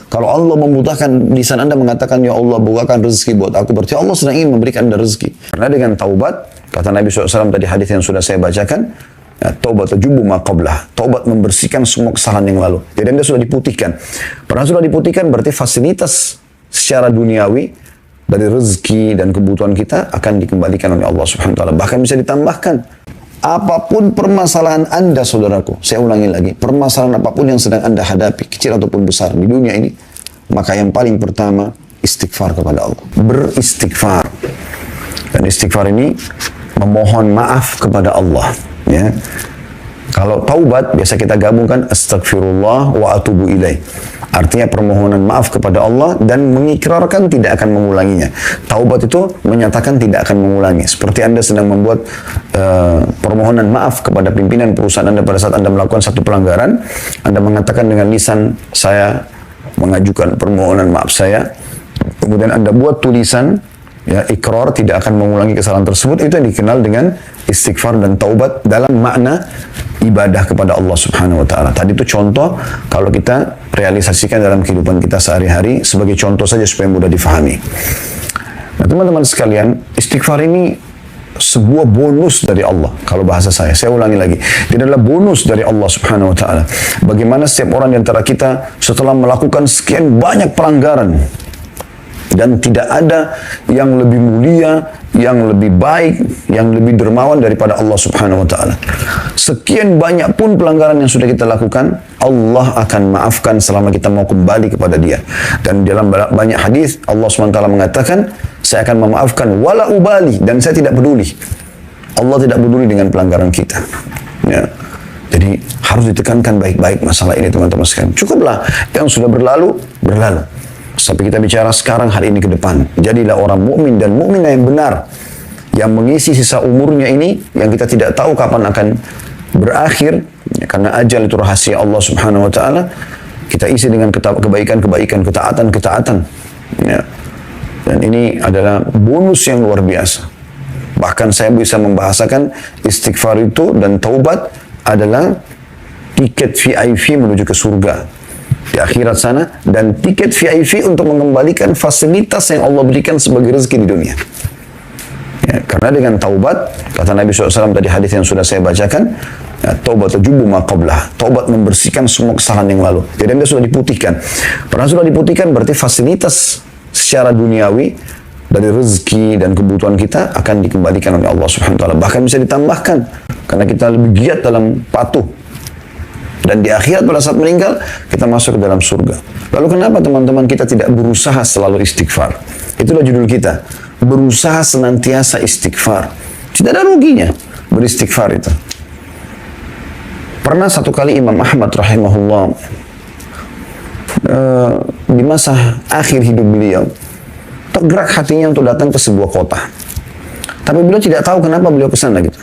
Kalau Allah membukakan lisan Anda mengatakan, ya Allah bukakan rezeki buat aku, berarti Allah sedang ingin memberikan Anda rezeki. Karena dengan taubat, kata Nabi SAW tadi hadis yang sudah saya bacakan, ya, taubat tajubu ma qablah. Taubat membersihkan semua kesalahan yang lalu. Jadi Anda sudah diputihkan. Pernah sudah diputihkan berarti fasilitas secara duniawi dari rezeki dan kebutuhan kita akan dikembalikan oleh Allah Subhanahu wa taala. Bahkan bisa ditambahkan. Apapun permasalahan Anda, saudaraku, saya ulangi lagi, permasalahan apapun yang sedang Anda hadapi, kecil ataupun besar di dunia ini, maka yang paling pertama, istighfar kepada Allah. Beristighfar. Dan istighfar ini memohon maaf kepada Allah. Ya. Kalau taubat, biasa kita gabungkan astagfirullah wa atubu ilaih. Artinya permohonan maaf kepada Allah dan mengikrarkan tidak akan mengulanginya. Taubat itu menyatakan tidak akan mengulangi. Seperti Anda sedang membuat permohonan maaf kepada pimpinan perusahaan Anda pada saat Anda melakukan satu pelanggaran. Anda mengatakan dengan lisan, saya mengajukan permohonan maaf saya. Kemudian Anda buat tulisan, ya, ikrar tidak akan mengulangi kesalahan tersebut. Itu yang dikenal dengan istighfar dan taubat dalam makna ibadah kepada Allah Subhanahu wa taala. Tadi itu contoh kalau kita realisasikan dalam kehidupan kita sehari-hari sebagai contoh saja supaya mudah difahami. Nah, teman-teman sekalian, istighfar ini sebuah bonus dari Allah. Kalau bahasa saya ulangi lagi. Ini adalah bonus dari Allah Subhanahu wa taala. Bagaimana setiap orang di antara kita setelah melakukan sekian banyak pelanggaran dan tidak ada yang lebih mulia, yang lebih baik, yang lebih dermawan daripada Allah Subhanahu wa taala. Sekian banyak pun pelanggaran yang sudah kita lakukan, Allah akan maafkan selama kita mau kembali kepada Dia. Dan dalam banyak hadis Allah Subhanahu wa taala mengatakan, saya akan memaafkan wala ubali, dan saya tidak peduli. Allah tidak peduli dengan pelanggaran kita. Ya. Jadi harus ditekankan baik-baik masalah ini, teman-teman sekalian. Cukuplah yang sudah berlalu, berlalu. Tapi kita bicara sekarang, hari ini, ke depan. Jadilah orang mukmin dan mukminah yang benar, yang mengisi sisa umurnya ini, yang kita tidak tahu kapan akan berakhir, ya, karena ajal itu rahasia Allah Subhanahu wa taala. Kita isi dengan kebaikan-kebaikan, ketaatan-ketaatan. Ya. Dan ini adalah bonus yang luar biasa. Bahkan saya bisa membahasakan istighfar itu dan taubat adalah tiket VIP menuju ke surga di akhirat sana, dan tiket VIP untuk mengembalikan fasilitas yang Allah berikan sebagai rezeki di dunia. Ya, karena dengan taubat, kata Nabi SAW tadi hadis yang sudah saya bacakan, ya, taubat tajubu ma qablah. Taubat membersihkan semua kesalahan yang lalu. Jadi Anda sudah diputihkan. Pernah sudah diputihkan berarti fasilitas secara duniawi dari rezeki dan kebutuhan kita akan dikembalikan oleh Allah Subhanahu wa taala. Bahkan bisa ditambahkan karena kita lebih giat dalam patuh. Dan di akhirat pada saat meninggal, kita masuk ke dalam surga. Lalu kenapa teman-teman kita tidak berusaha selalu istighfar? Itulah judul kita. Berusaha senantiasa istighfar. Tidak ada ruginya beristighfar itu. Pernah satu kali Imam Ahmad rahimahullah, di masa akhir hidup beliau, tergerak hatinya untuk datang ke sebuah kota. Tapi beliau tidak tahu kenapa beliau ke sana gitu.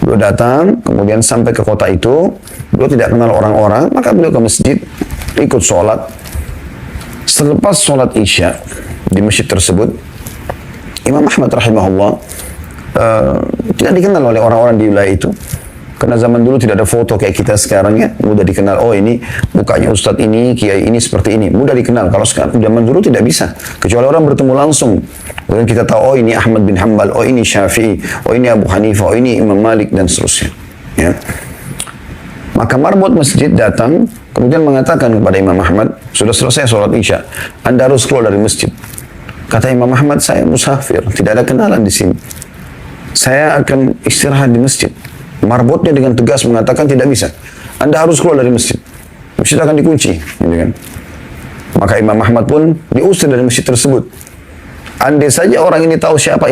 Beliau datang, kemudian sampai ke kota itu, beliau tidak kenal orang-orang, maka beliau ke masjid, ikut sholat. Selepas sholat Isya di masjid tersebut, Imam Ahmad rahimahullah tidak dikenal oleh orang-orang di wilayah itu. Karena zaman dulu tidak ada foto kayak kita sekarang, ya, mudah dikenal. Oh, ini mukanya ustadz ini, kiai ini seperti ini, mudah dikenal. Kalau sekarang zaman dulu tidak bisa, kecuali orang bertemu langsung. Kemudian kita tahu, oh ini Ahmad bin Hanbal, oh ini Syafi'i, oh ini Abu Hanifah, oh ini Imam Malik, dan seterusnya. Ya. Maka marbot masjid datang, kemudian mengatakan kepada Imam Ahmad, sudah selesai sholat Isya, Anda harus keluar dari masjid. Kata Imam Ahmad, saya musafir, tidak ada kenalan di sini. Saya akan istirahat di masjid. Marbotnya dengan tegas mengatakan tidak bisa. Anda harus keluar dari masjid. Masjid akan dikunci. Gitu kan. Maka Imam Ahmad pun diusir dari masjid tersebut. Andai saja orang ini tahu siapa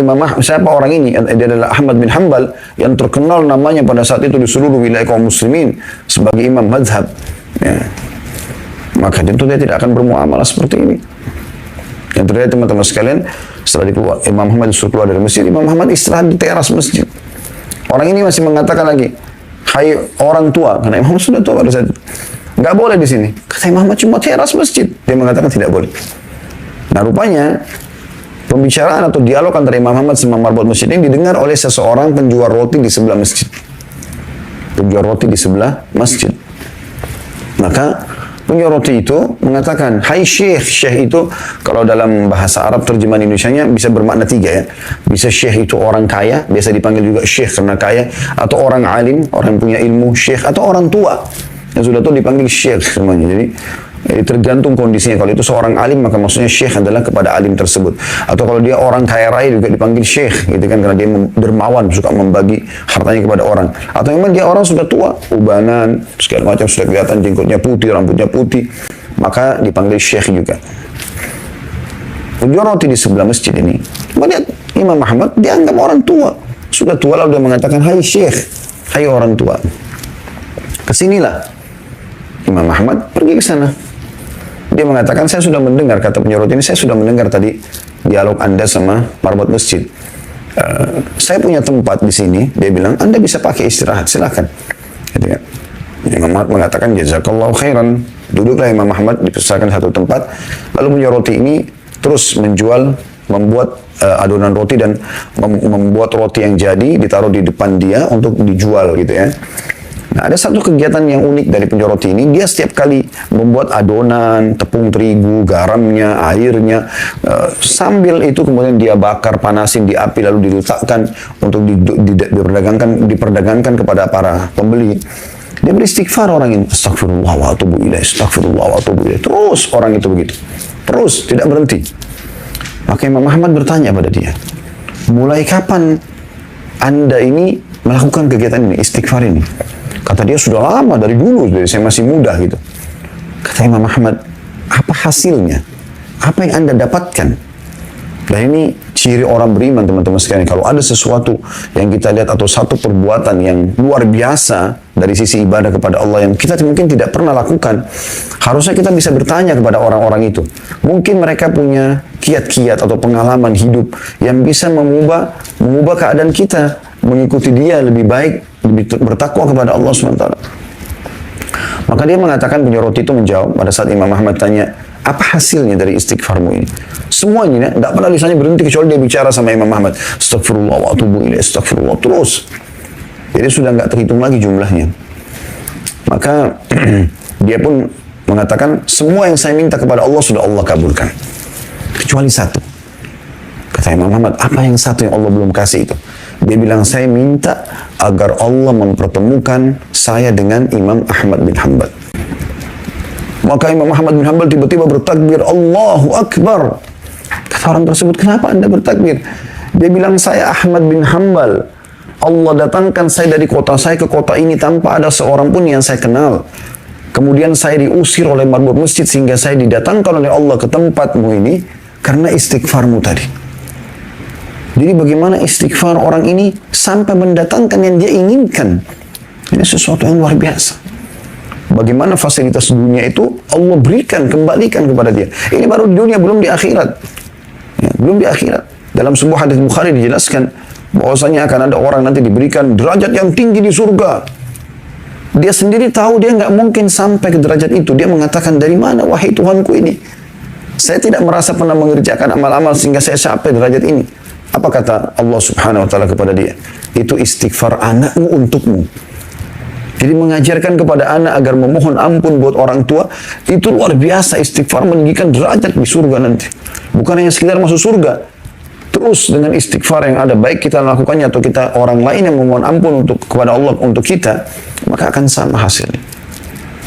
orang ini, dia adalah Ahmad bin Hanbal yang terkenal namanya pada saat itu di seluruh wilayah kaum muslimin sebagai imam mazhab. Ya. Maka tentu dia tidak akan bermuamalah seperti ini. Yang terjadi teman-teman sekalian, setelah keluar, Imam Ahmad disuruh keluar dari masjid, Imam Ahmad istirahat di teras masjid. Orang ini masih mengatakan lagi, hai orang tua, karena Imam Ahmad sudah tua pada saat itu, nggak boleh di sini. Kata Imam Ahmad, cuma teras masjid. Dia mengatakan tidak boleh. Nah rupanya pembicaraan atau dialog antara Imam Ahmad sama marbot masjid ini didengar oleh seseorang penjual roti di sebelah masjid. Penjual roti di sebelah masjid. Maka punya roti itu mengatakan, hai Syekh. Syekh itu kalau dalam bahasa Arab terjemahan Indonesianya bisa bermakna 3 ya. Bisa Syekh itu orang kaya, biasa dipanggil juga Syekh karena kaya, atau orang alim, orang yang punya ilmu, Syekh, atau orang tua yang sudah tua dipanggil Syekh semuanya. Jadi tergantung kondisinya. Kalau itu seorang alim maka maksudnya syekh adalah kepada alim tersebut. Atau kalau dia orang kaya raya juga dipanggil syekh, gitu kan, karena dia dermawan, suka membagi hartanya kepada orang. Atau memang dia orang sudah tua, ubanan, segala macam, sudah kelihatan jenggotnya putih, rambutnya putih, maka dipanggil syekh juga. Penjual roti di sebelah masjid ini, melihat Imam Ahmad, dianggap orang tua. Sudah tua lalu dia mengatakan, hai syekh, hai orang tua. Kesinilah. Imam Ahmad pergi ke sana. Dia mengatakan, saya sudah mendengar, kata penjual roti ini, saya sudah mendengar tadi dialog Anda sama marbot masjid. Saya punya tempat di sini. Dia bilang, Anda bisa pakai istirahat, silakan. Gitu kan. Imam Ahmad mengatakan, jazakallahu khairan. Duduklah Imam Ahmad, dipersahkan satu tempat. Lalu penjual roti ini terus membuat adonan roti dan membuat roti yang jadi, ditaruh di depan dia untuk dijual gitu ya. Nah, ada satu kegiatan yang unik dari penjual roti ini. Dia setiap kali membuat adonan, tepung terigu, garamnya, airnya, sambil itu kemudian dia bakar, panasin di api, lalu diletakkan untuk diperdagangkan kepada para pembeli. Dia beristighfar orang ini. Astagfirullah wa atubu ilaih, astagfirullah wa atubu ilaih. Terus orang itu begitu. Terus, tidak berhenti. Maka Imam Ahmad bertanya pada dia, mulai kapan Anda ini melakukan kegiatan ini, istighfar ini? Kata dia, sudah lama, dari dulu, dari saya masih muda gitu. Kata Imam Ahmad, apa hasilnya? Apa yang Anda dapatkan? Dan ini ciri orang beriman, teman-teman sekalian. Kalau ada sesuatu yang kita lihat atau satu perbuatan yang luar biasa dari sisi ibadah kepada Allah yang kita mungkin tidak pernah lakukan, harusnya kita bisa bertanya kepada orang-orang itu. Mungkin mereka punya kiat-kiat atau pengalaman hidup yang bisa mengubah keadaan kita, mengikuti dia lebih baik, lebih bertakwa kepada Allah SWT. Maka dia mengatakan, penjual roti itu menjawab pada saat Imam Ahmad tanya, apa hasilnya dari istighfarmu ini? Semuanya, tidak pernah lisannya berhenti kecuali dia bicara sama Imam Ahmad. Astagfirullah wa atubu ilaih, astagfirullah, terus. Jadi sudah nggak terhitung lagi jumlahnya. Maka dia pun mengatakan, semua yang saya minta kepada Allah sudah Allah kabulkan. Kecuali satu. Kata Imam Ahmad, apa yang satu yang Allah belum kasih itu? Dia bilang, saya minta agar Allah mempertemukan saya dengan Imam Ahmad bin Hanbal. Maka Imam Ahmad bin Hanbal tiba-tiba bertakbir, Allahu Akbar. Kata orang tersebut, kenapa Anda bertakbir? Dia bilang, saya Ahmad bin Hanbal. Allah datangkan saya dari kota saya ke kota ini tanpa ada seorang pun yang saya kenal. Kemudian saya diusir oleh marbot masjid sehingga saya didatangkan oleh Allah ke tempatmu ini karena istighfarmu tadi. Jadi bagaimana istighfar orang ini sampai mendatangkan yang dia inginkan. Ini sesuatu yang luar biasa. Bagaimana fasilitas dunia itu Allah berikan, kembalikan kepada dia. Ini baru di dunia, belum di akhirat. Ya, belum di akhirat. Dalam sebuah hadis Bukhari dijelaskan bahwasanya akan ada orang nanti diberikan derajat yang tinggi di surga. Dia sendiri tahu dia nggak mungkin sampai ke derajat itu. Dia mengatakan, dari mana wahai Tuhanku ini? Saya tidak merasa pernah mengerjakan amal-amal sehingga saya sampai derajat ini. Apa kata Allah Subhanahu wa taala kepada dia? Itu istighfar anakmu untukmu. Jadi mengajarkan kepada anak agar memohon ampun buat orang tua, itu luar biasa. Istighfar meninggikan derajat di surga nanti. Bukan hanya sekedar masuk surga. Terus dengan istighfar yang ada, baik kita lakukannya atau kita orang lain yang memohon ampun kepada Allah untuk kita, maka akan sama hasilnya.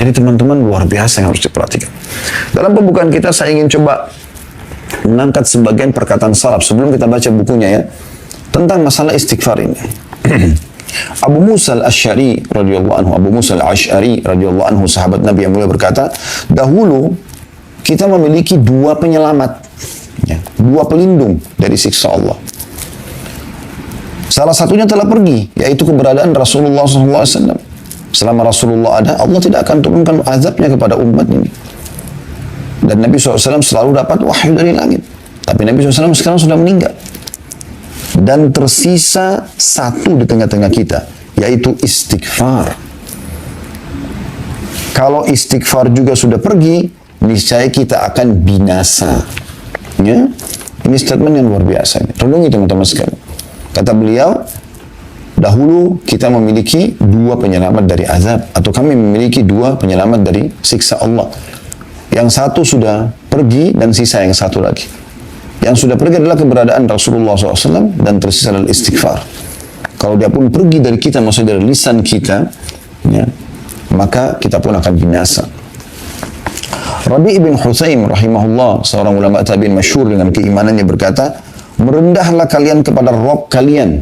Jadi teman-teman, luar biasa yang harus diperhatikan. Dalam pembukaan kita saya ingin coba mengangkat sebagian perkataan salaf sebelum kita baca bukunya ya, tentang masalah istighfar ini. Abu Musa al-Asy'ari radhiyallahu anhu, Abu Musa al-Asy'ari radhiyallahu anhu, sahabat Nabi yang mulia, berkata, dahulu kita memiliki dua penyelamat, ya, dua pelindung dari siksa Allah. Salah satunya telah pergi, yaitu keberadaan Rasulullah SAW. Selama Rasulullah ada, Allah tidak akan turunkan azabnya kepada umat ini. Dan Nabi SAW selalu dapat wahyu dari langit. Tapi Nabi SAW sekarang sudah meninggal. Dan tersisa satu di tengah-tengah kita, yaitu istighfar. Kalau istighfar juga sudah pergi, niscaya kita akan binasa. Ya? Ini statement yang luar biasa. Renungi teman-teman sekalian. Kata beliau, Dahulu kita memiliki dua penyelamat dari azab, atau kami memiliki dua penyelamat dari siksa Allah. Yang satu sudah pergi dan sisa yang satu lagi. Yang sudah pergi adalah keberadaan Rasulullah SAW dan tersisa adalah istighfar. Kalau dia pun pergi dari kita, maksudnya dari lisan kita, ya, maka kita pun akan binasa. Rabi' bin Husaim rahimahullah, seorang ulama tabi'in masyhur dengan keimanannya, berkata, merendahlah kalian kepada Rabb kalian,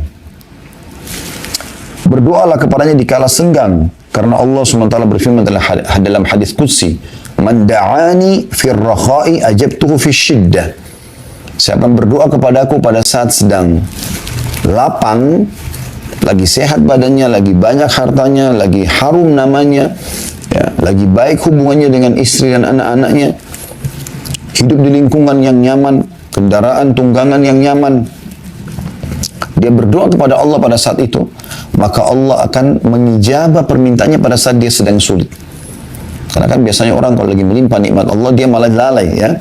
berdoalah kepadanya di kala senggang, karena Allah SWT berfirman dalam hadis qudsi, man da'ani fir rakha'i ajabtuhu fis syiddah. Siapa yang berdoa kepadaku pada saat sedang lapang, lagi sehat badannya, lagi banyak hartanya, lagi harum namanya, ya, lagi baik hubungannya dengan istri dan anak-anaknya, hidup di lingkungan yang nyaman, kendaraan tunggangan yang nyaman, dia berdoa kepada Allah pada saat itu, maka Allah akan mengijabah permintaannya pada saat dia sedang sulit. Karena kan biasanya orang kalau lagi melimpah nikmat Allah, dia malah lalai, ya.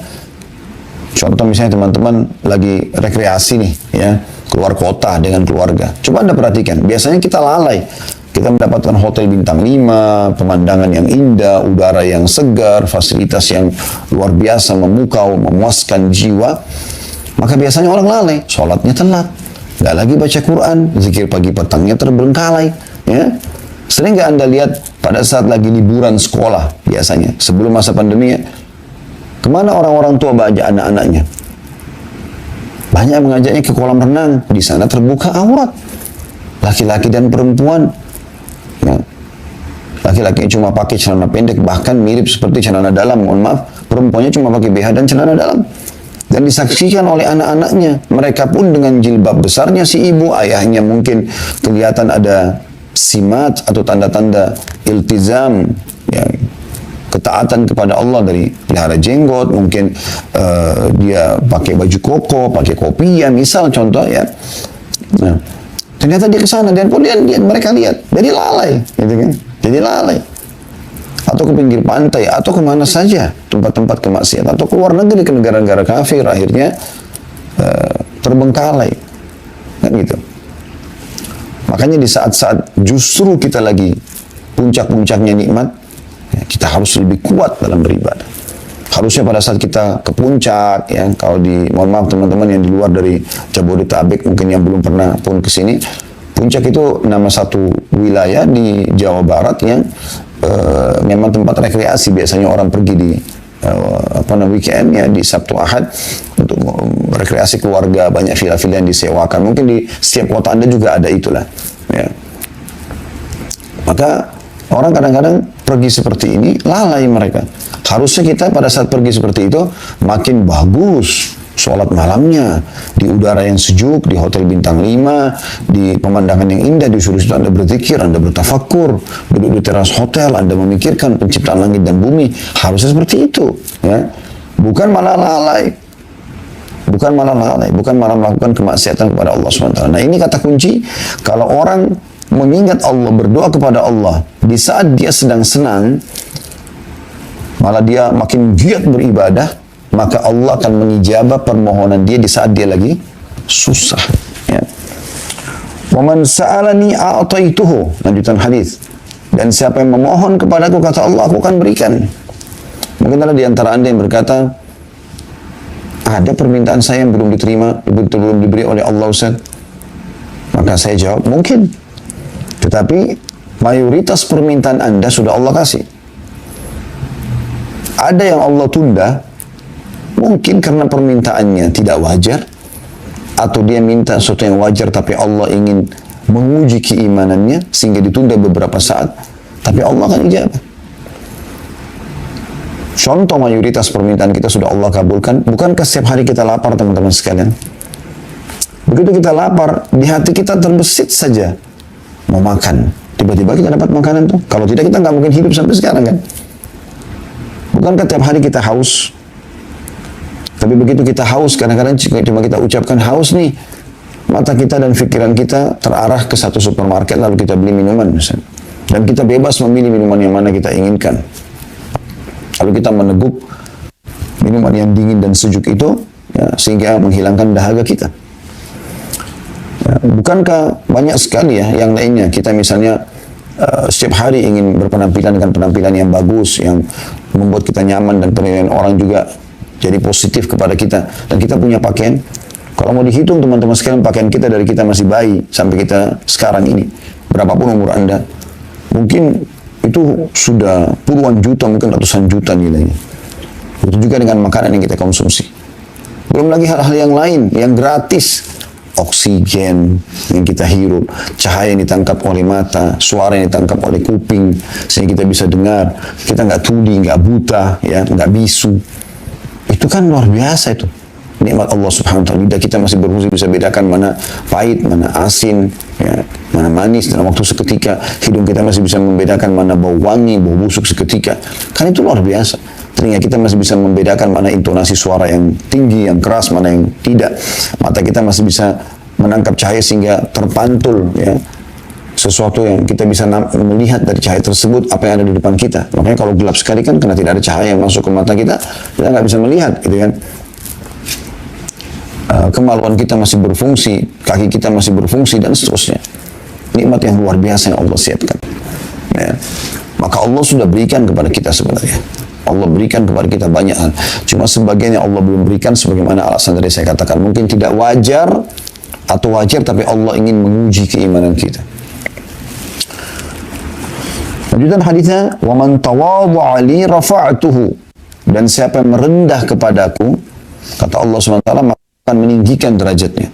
Contoh misalnya teman-teman lagi rekreasi nih, ya, keluar kota dengan keluarga. Coba Anda perhatikan, biasanya kita lalai. Kita mendapatkan hotel bintang 5, pemandangan yang indah, udara yang segar, fasilitas yang luar biasa, memukau, memuaskan jiwa. Maka biasanya orang lalai, sholatnya telat, nggak lagi baca Quran, zikir pagi petangnya terbengkalai, ya. Sering nggak Anda lihat pada saat lagi liburan sekolah, biasanya sebelum masa pandemi, ya, kemana orang-orang tua baca anak-anaknya? Banyak mengajaknya ke kolam renang, di sana terbuka aurat, laki-laki dan perempuan. Ya. Laki-laki cuma pakai celana pendek, bahkan mirip seperti celana dalam, mohon maaf, perempuannya cuma pakai BH dan celana dalam. Dan disaksikan oleh anak-anaknya. Mereka pun dengan jilbab besarnya si ibu, ayahnya mungkin kelihatan ada simat atau tanda-tanda iltizam, ya, ketaatan kepada Allah dari pelihara jenggot, mungkin dia pakai baju koko, pakai kopiah, misal contoh, ya. Nah, ternyata dia ke sana dan pun mereka lihat, jadi lalai, gitu kan? Jadi lalai. Atau ke pinggir pantai, atau kemana saja, tempat-tempat kemaksiatan, atau ke luar negeri, ke negara-negara kafir, akhirnya terbengkalai, kan gitu. Makanya di saat-saat justru kita lagi puncak-puncaknya nikmat, ya, kita harus lebih kuat dalam beribadah. Harusnya pada saat kita ke puncak, ya, kalau mohon maaf teman-teman yang di luar dari Jabodetabek, mungkin yang belum pernah pun ke sini, puncak itu nama satu wilayah di Jawa Barat yang memang tempat rekreasi, biasanya orang pergi di weekend, ya, di Sabtu Ahad untuk rekreasi keluarga, banyak villa-villa yang disewakan. Mungkin di setiap kota Anda juga ada itulah, ya. Maka orang kadang-kadang pergi seperti ini, lalai mereka. Harusnya kita pada saat pergi seperti itu makin bagus sholat malamnya, di udara yang sejuk, di hotel bintang 5, di pemandangan yang indah, disuruh situ Anda berzikir, Anda bertafakur, duduk di teras hotel, Anda memikirkan penciptaan langit dan bumi. Harusnya seperti itu, ya. Bukan malah lalai, bukan malah melakukan kemaksiatan kepada Allah SWT. Nah, ini kata kunci, kalau orang mengingat Allah, berdoa kepada Allah di saat dia sedang senang, malah dia makin giat beribadah, maka Allah akan mengijabah permohonan dia di saat dia lagi susah, ya. Wa man sa'alani a'taituhu, lanjutan hadis. Dan siapa yang memohon kepadaku, kata Allah, aku akan berikan. Mungkin ada di antara Anda yang berkata, ada permintaan saya yang belum diterima, belum diberi oleh Allah, Ustaz. Maka saya jawab, mungkin. Tetapi mayoritas permintaan Anda sudah Allah kasih. Ada yang Allah tunda, mungkin karena permintaannya tidak wajar, atau dia minta sesuatu yang wajar tapi Allah ingin menguji keimanannya sehingga ditunda beberapa saat, tapi Allah akan ijabah. Contoh mayoritas permintaan kita sudah Allah kabulkan. Bukankah setiap hari kita lapar, teman-teman sekalian? Begitu kita lapar, di hati kita terbesit saja mau makan. Tiba-tiba kita dapat makanan tuh. Kalau tidak, kita nggak mungkin hidup sampai sekarang, kan? Bukankah tiap hari kita haus? Tapi begitu kita haus, kadang-kadang cuma kita ucapkan haus nih, mata kita dan pikiran kita terarah ke satu supermarket, lalu kita beli minuman misalnya. Dan kita bebas memilih minuman yang mana kita inginkan. Lalu kita meneguk minuman yang dingin dan sejuk itu, ya, sehingga menghilangkan dahaga kita. Ya, bukankah banyak sekali ya yang lainnya, kita misalnya setiap hari ingin berpenampilan dengan penampilan yang bagus, yang membuat kita nyaman dan penilaian orang juga jadi positif kepada kita, dan kita punya pakaian. Kalau mau dihitung teman-teman sekalian, pakaian kita dari kita masih bayi sampai kita sekarang ini, berapapun umur Anda, mungkin itu sudah puluhan juta, mungkin ratusan juta nilainya. Itu juga dengan makanan yang kita konsumsi. Belum lagi hal-hal yang lain, yang gratis. Oksigen yang kita hirup, cahaya yang ditangkap oleh mata, suara yang ditangkap oleh kuping, sehingga kita bisa dengar. Kita nggak tuli, nggak buta, ya, nggak bisu. Itu kan luar biasa itu. Nikmat Allah Subhanahu wa Ta'ala. Lidah kita masih berfungsi, bisa bedakan mana pahit, mana asin, ya, mana manis dalam waktu seketika. Hidung kita masih bisa membedakan mana bau wangi, bau busuk seketika. Kan itu luar biasa. Telinga kita masih bisa membedakan mana intonasi suara yang tinggi, yang keras, mana yang tidak. Mata kita masih bisa menangkap cahaya sehingga terpantul, ya, sesuatu yang kita bisa melihat dari cahaya tersebut apa yang ada di depan kita. Makanya kalau gelap sekali kan, karena tidak ada cahaya yang masuk ke mata kita, kita nggak bisa melihat, gitu kan. Kemaluan kita masih berfungsi, kaki kita masih berfungsi, dan seterusnya. Nikmat yang luar biasa yang Allah siapkan. Ya. Maka Allah sudah berikan kepada kita sebenarnya. Allah berikan kepada kita banyak hal. Cuma sebagian yang Allah belum berikan, sebagaimana alasan dari saya katakan. Mungkin tidak wajar atau wajar, tapi Allah ingin menguji keimanan kita. Lanjutan hadisnya, wa man tawadha'a li rafa'tuhu. Dan siapa yang merendah kepadaku, kata Allah SWT, maka akan meninggikan derajatnya.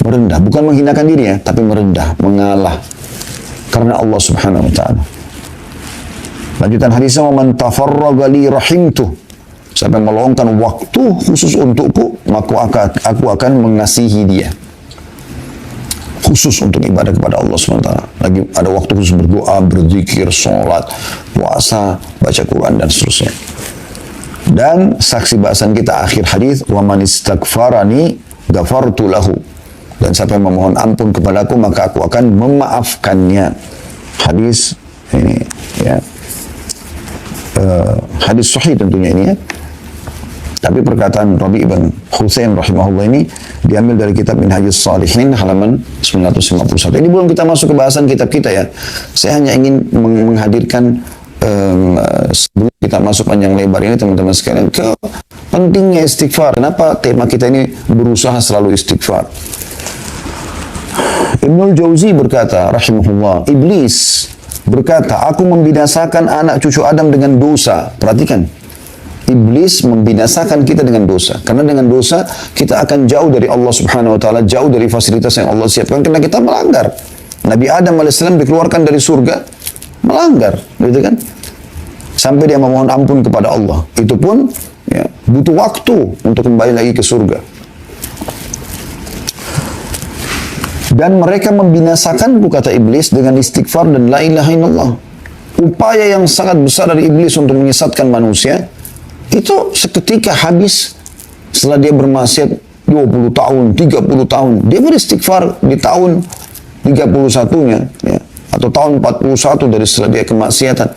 Merendah, bukan menghinakan diri ya, tapi merendah, mengalah. Karena Allah Subhanahu wa Ta'ala. Lanjutan hadisnya, wa man tafarraga li rahimtuh. Siapa yang meluangkan waktu khusus untukku, maka aku akan mengasihi dia. Khusus untuk ibadah kepada Allah SWT. Lagi ada waktu khusus berdoa, berzikir, sholat, puasa, baca Quran, dan seterusnya. Dan saksi bahasan kita akhir hadis, wa man istaghfarani ghafartu lahu. Dan siapa yang memohon ampun kepadaku, maka aku akan memaafkannya. Hadis ini, ya, hadis sahih tentunya ini, ya. Tapi perkataan Rabi' ibn Husain rahimahullah ini diambil dari kitab Minhajus Shalihin halaman 951. Ini belum kita masuk ke bahasan kitab kita ya. Saya hanya ingin menghadirkan sebelum kita masuk panjang lebar ini teman-teman sekalian, ke pentingnya istighfar. Kenapa tema kita ini berusaha selalu istighfar? Ibnul Jauzi berkata rahimahullah, iblis berkata, aku membinasakan anak cucu Adam dengan dosa. Perhatikan, iblis membinasakan kita dengan dosa. Karena dengan dosa kita akan jauh dari Allah Subhanahu wa Ta'ala, jauh dari fasilitas yang Allah siapkan, karena kita melanggar. Nabi Adam AS dikeluarkan dari surga melanggar, gitu kan? Sampai dia memohon ampun kepada Allah. Itu pun ya, butuh waktu untuk kembali lagi ke surga. Dan mereka membinasakan, kata iblis, dengan istighfar dan la ilaha illallah. Upaya yang sangat besar dari iblis untuk menyesatkan manusia, itu seketika habis setelah dia bermaksiat 20 tahun, 30 tahun. Dia beristighfar di tahun 31-nya, ya, atau tahun 41 dari setelah dia kemaksiatan.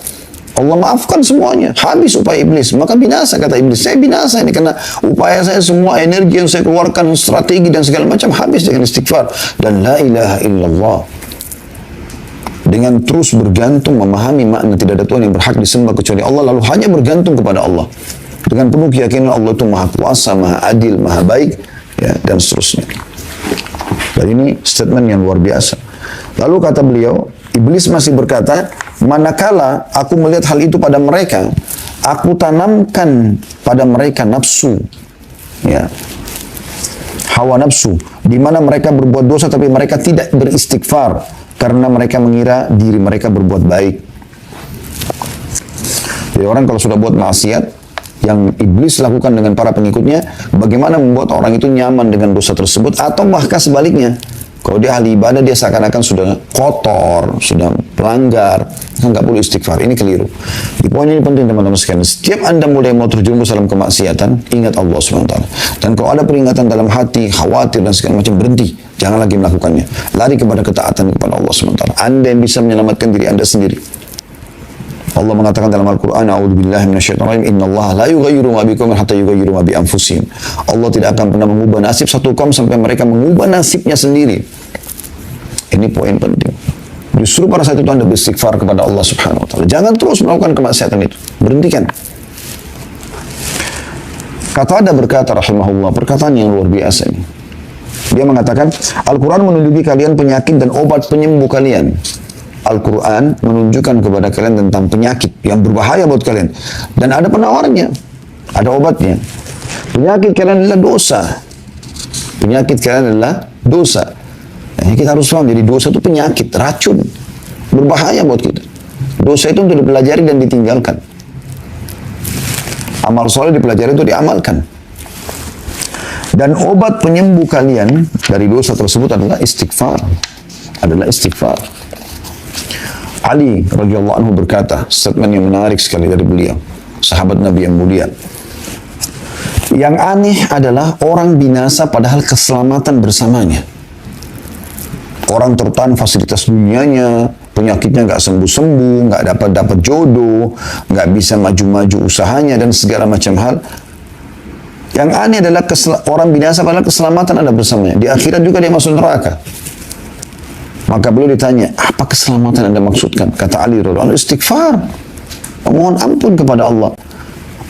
Allah maafkan semuanya, habis upaya iblis. Maka binasa, kata iblis, saya binasa ini karena upaya saya, semua energi yang saya keluarkan, strategi dan segala macam habis dengan istighfar dan la ilaha illallah. Dengan terus bergantung, memahami makna tidak ada Tuhan yang berhak disembah kecuali Allah, lalu hanya bergantung kepada Allah dengan penuh keyakinan Allah itu maha kuasa, maha adil, maha baik, ya, dan seterusnya. Dan ini statement yang luar biasa. Lalu kata beliau, iblis masih berkata, manakala aku melihat hal itu pada mereka, aku tanamkan pada mereka nafsu, ya, hawa nafsu, di mana mereka berbuat dosa tapi mereka tidak beristighfar karena mereka mengira diri mereka berbuat baik. Jadi orang kalau sudah buat maksiat yang iblis lakukan dengan para pengikutnya, bagaimana membuat orang itu nyaman dengan dosa tersebut, atau bahkan sebaliknya, kalau dia ahli ibadah, dia seakan-akan sudah kotor, sudah pelanggar, nggak perlu istighfar. Ini keliru. Di poin ini penting teman-teman sekalian. Setiap Anda mulai mau terjerumus dalam kemaksiatan, ingat Allah SWT. Dan kalau ada peringatan dalam hati, khawatir dan segala macam, berhenti. Jangan lagi melakukannya. Lari kepada ketaatan kepada Allah SWT. Anda yang bisa menyelamatkan diri Anda sendiri. Allah mengatakan dalam Al-Quran, A'udzubillahi minasyaitonir rajim, Innallaha la yughayyiru ma biqaumin hatta yughayyiru ma bi anfusihim. Allah tidak akan pernah mengubah nasib satu kaum sampai mereka mengubah nasibnya sendiri. Ini poin penting. Justru pada saat itu Anda beristighfar kepada Allah Subhanahu wa taala. Jangan terus melakukan kemaksiatan itu. Berhentikan. Qatadah berkata rahimahullah, perkataan yang luar biasa ini. Dia mengatakan, Al-Quran menunjuki kalian penyakit dan obat penyembuh kalian. Al-Quran menunjukkan kepada kalian tentang penyakit yang berbahaya buat kalian. Dan ada penawarnya, ada obatnya. Penyakit kalian adalah dosa. Penyakit kalian adalah dosa. Nah, kita harus paham, jadi dosa itu penyakit, racun. Berbahaya buat kita. Dosa itu untuk dipelajari dan ditinggalkan. Amal soleh dipelajari itu diamalkan. Dan obat penyembuh kalian dari dosa tersebut adalah istighfar. Adalah istighfar. Ali radhiyallahu anhu berkata, statement yang menarik sekali dari beliau, sahabat Nabi yang mulia. Yang aneh adalah orang binasa padahal keselamatan bersamanya. Orang tertahan fasilitas dunianya, penyakitnya nggak sembuh-sembuh, nggak dapat jodoh, nggak bisa maju-maju usahanya dan segala macam hal. Yang aneh adalah orang binasa padahal keselamatan ada bersamanya. Di akhirat juga dia masuk neraka. Maka beliau ditanya, apa keselamatan Anda maksudkan? Kata Ali radhiyallahu anhu, istighfar. Memohon ampun kepada Allah.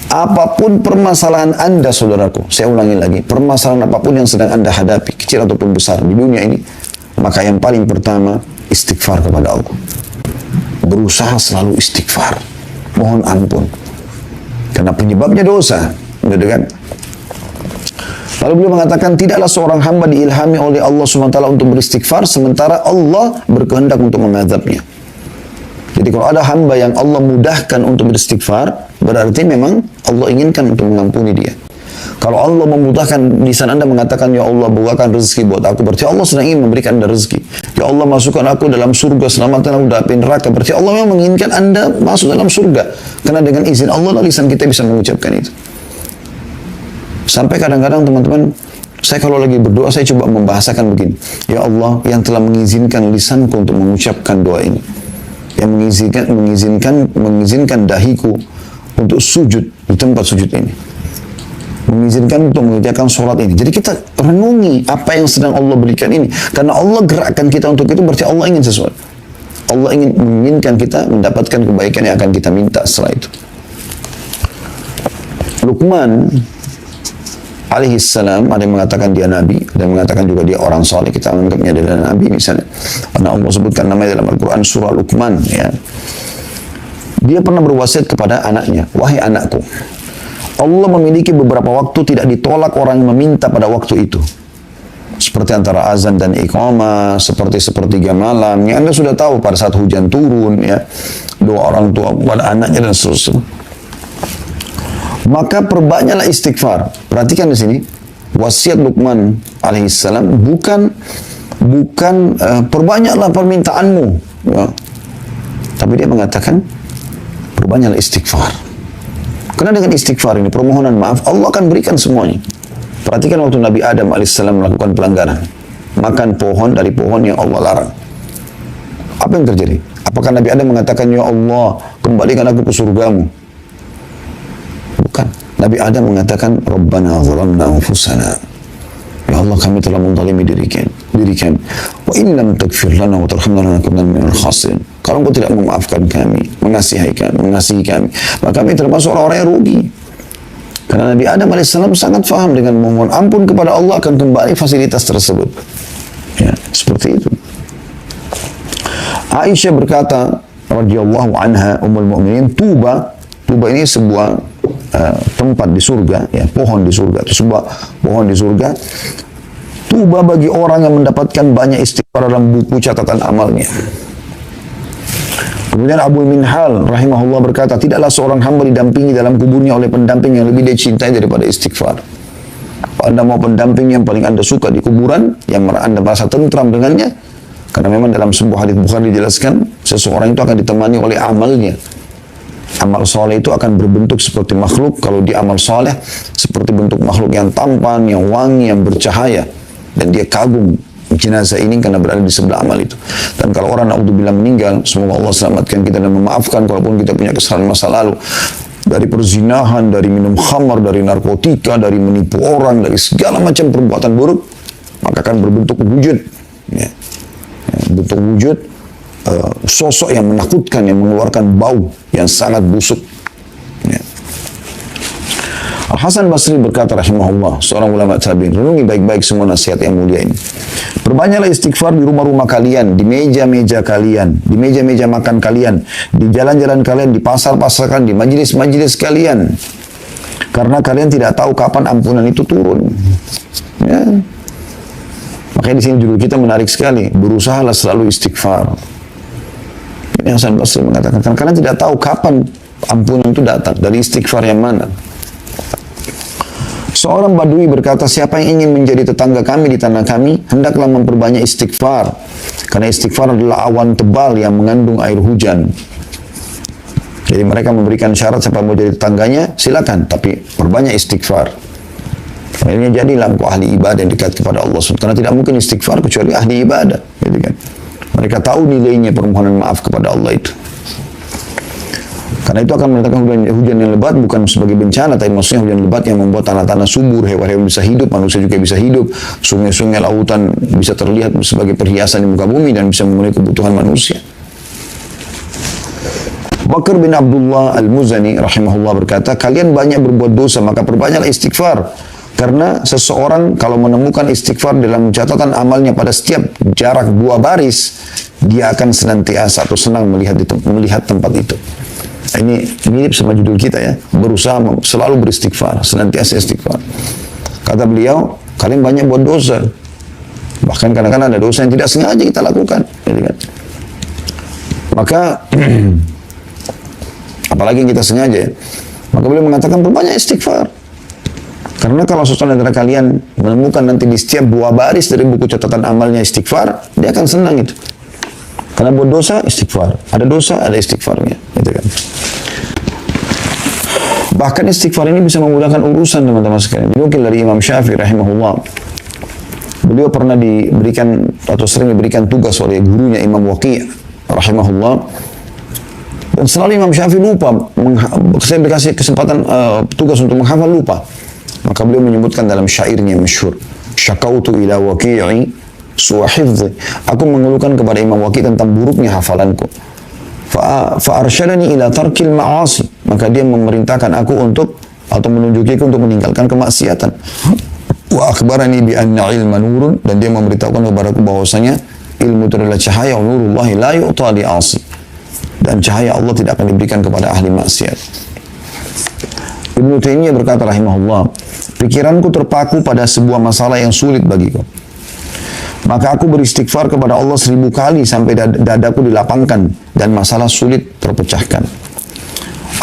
Apapun permasalahan Anda, saudaraku, saya ulangi lagi, permasalahan apapun yang sedang Anda hadapi, kecil ataupun besar di dunia ini, maka yang paling pertama, istighfar kepada Allah. Berusaha selalu istighfar. Mohon ampun. Karena penyebabnya dosa. Gitu kan? Lalu beliau mengatakan, tidaklah seorang hamba diilhami oleh Allah SWT untuk beristighfar, sementara Allah berkehendak untuk mengadabnya. Jadi kalau ada hamba yang Allah mudahkan untuk beristighfar, berarti memang Allah inginkan untuk mengampuni dia. Kalau Allah memudahkan, lisan Anda mengatakan, Ya Allah bukakan rezeki buat aku, berarti Allah sedang ingin memberikan Anda rezeki. Ya Allah masukkan aku dalam surga, selamatkan aku dari neraka, berarti Allah memang menginginkan Anda masuk dalam surga. Karena dengan izin Allah, lisan kita bisa mengucapkan itu. Sampai kadang-kadang teman-teman, saya kalau lagi berdoa, saya coba membahasakan begini. Ya Allah yang telah mengizinkan lisanku untuk mengucapkan doa ini. Yang mengizinkan dahiku untuk sujud di tempat sujud ini. Mengizinkan untuk mengerjakan sholat ini. Jadi kita renungi apa yang sedang Allah berikan ini. Karena Allah gerakkan kita untuk itu, berarti Allah ingin sesuatu. Allah menginginkan kita mendapatkan kebaikan yang akan kita minta setelah itu. Luqman alaihissalam, ada yang mengatakan dia nabi, dan mengatakan juga dia orang saleh, kita menganggapnya adalah nabi misalnya. Karena Allah sebutkan namanya dalam Al-Quran surah Luqman, ya. Dia pernah berwasiat kepada anaknya, wahai anakku, Allah memiliki beberapa waktu tidak ditolak orang yang meminta pada waktu itu. Seperti antara azan dan iqamah, seperti sepertiga malam, yang Anda sudah tahu pada saat hujan turun, ya, doa orang tua pada anaknya dan seterusnya. Maka perbanyaklah istighfar. Perhatikan di sini, wasiat Luqman alaihissalam bukan perbanyaklah permintaanmu, ya. Tapi dia mengatakan perbanyaklah istighfar. Karena dengan istighfar ini, permohonan maaf, Allah akan berikan semuanya. Perhatikan waktu Nabi Adam alaihissalam melakukan pelanggaran, makan pohon dari pohon yang Allah larang. Apa yang terjadi? Apakah Nabi Adam mengatakan, Ya Allah, kembalikan aku ke surgamu? Bukan. Nabi Adam mengatakan, Rabbana zalamna anfusana. Ya Allah, kami telah menzalimi diri kami. Wa in lam taghfir lana wa tarhamna lanakunanna minal khasirin. Kalau engkau tidak memaafkan kami, mengasihi kami, maka kami termasuk orang-orang yang rugi. Karena Nabi Adam alaihissalam sangat faham dengan memohon ampun kepada Allah akan kembali fasilitas tersebut. Ya, seperti itu. Aisyah berkata, radhiyallahu anha, ummul mukminin, Tuba ini sebuah tempat di surga, ya, pohon di surga, itu sebuah pohon di surga. Tuba bagi orang yang mendapatkan banyak istighfar dalam buku catatan amalnya. Kemudian Abu Minhal rahimahullah berkata, tidaklah seorang hamba didampingi dalam kuburnya oleh pendamping yang lebih dia cintai daripada istighfar. Kalau Anda mau pendamping yang paling Anda suka di kuburan, yang Anda merasa tentram dengannya, karena memang dalam sebuah hadits Bukhari dijelaskan, seseorang itu akan ditemani oleh amalnya. Amal soleh itu akan berbentuk seperti makhluk. Kalau dia amal soleh, seperti bentuk makhluk yang tampan, yang wangi, yang bercahaya. Dan dia kagum jenazah ini karena berada di sebelah amal itu. Dan kalau orang naudzubillah meninggal, semoga Allah selamatkan kita dan memaafkan kalaupun kita punya kesalahan masa lalu. Dari perzinahan, dari minum khamar, dari narkotika, dari menipu orang, dari segala macam perbuatan buruk, maka akan berbentuk wujud. Ya. Bentuk wujud sosok yang menakutkan, yang mengeluarkan bau yang sangat busuk. Ya. Al-Hasan Basri berkata rahimahullah, seorang ulama tabi'in, renungi baik-baik semua nasihat yang mulia ini. Perbanyaklah istighfar di rumah-rumah kalian, di meja-meja kalian, di meja-meja makan kalian, di jalan-jalan kalian, di pasar-pasar kalian, di majelis-majelis kalian. Karena kalian tidak tahu kapan ampunan itu turun. Ya. Makanya di sini judul kita menarik sekali, berusahalah selalu istighfar. Ini Hasan Basri mengatakan, karena kalian tidak tahu kapan ampunan itu datang, dari istighfar yang mana. Seorang Badui berkata, siapa yang ingin menjadi tetangga kami di tanah kami, hendaklah memperbanyak istighfar. Karena istighfar adalah awan tebal yang mengandung air hujan. Jadi mereka memberikan syarat siapa mau jadi tetangganya, silakan, tapi perbanyak istighfar. Akhirnya jadilah engkau ahli ibadah yang dekat kepada Allah SWT. Karena tidak mungkin istighfar kecuali ahli ibadah. Gitu kan? Mereka tahu nilainya permohonan maaf kepada Allah itu. Karena itu akan mendatangkan hujan yang lebat bukan sebagai bencana, tapi maksudnya hujan lebat yang membuat tanah-tanah subur, hewan-hewan bisa hidup, manusia juga bisa hidup, sungai-sungai lautan bisa terlihat sebagai perhiasan di muka bumi dan bisa memenuhi kebutuhan manusia. Bakr bin Abdullah Al-Muzani rahimahullah berkata, kalian banyak berbuat dosa, maka perbanyaklah istighfar. Karena seseorang kalau menemukan istighfar dalam catatan amalnya pada setiap jarak 2 baris, dia akan senantiasa atau senang melihat tempat itu. Ini mirip sama judul kita ya, berusaha selalu beristighfar, senantiasa istighfar. Kata beliau, kalian banyak buat dosa. Bahkan kadang-kadang ada dosa yang tidak sengaja kita lakukan. Maka, apalagi yang kita sengaja ya. Maka beliau mengatakan, berbanyak istighfar. Karena kalau seseorang antara kalian menemukan nanti di setiap 2 baris dari buku catatan amalnya istighfar, dia akan senang itu. Karena buat dosa, istighfar. Ada dosa, ada istighfarnya. Gitu kan. Bahkan istighfar ini bisa memudahkan urusan teman-teman sekalian. Dinukil dari Imam Syafi'i rahimahullah. Beliau pernah diberikan atau sering diberikan tugas oleh gurunya Imam Waqi' rahimahullah. Dan selalu Imam Syafi'i lupa. Saya dikasih kesempatan tugas untuk menghafal, lupa. Maka beliau menyebutkan dalam syairnya masyhur, syakautu ila waqi'i su'a hifdhi. Aku mengeluhkan kepada Imam Waqi' tentang buruknya hafalanku. Fa'arsyadani ila tarkil ma'asi. Maka dia memerintahkan aku untuk atau menunjukiku untuk meninggalkan kemaksiatan. Wa akhbarani bi anna ilma nurun, dan dia memberitahukan kepadaku bahwasanya ilmu itu adalah cahaya, nurullahi la yu'ta li 'asi. Dan cahaya Allah tidak akan diberikan kepada ahli maksiat. Ibnu Taimiyah berkata rahimahullah, pikiranku terpaku pada sebuah masalah yang sulit bagiku. Maka aku beristighfar kepada Allah 1000 kali sampai dadaku dilapangkan dan masalah sulit terpecahkan.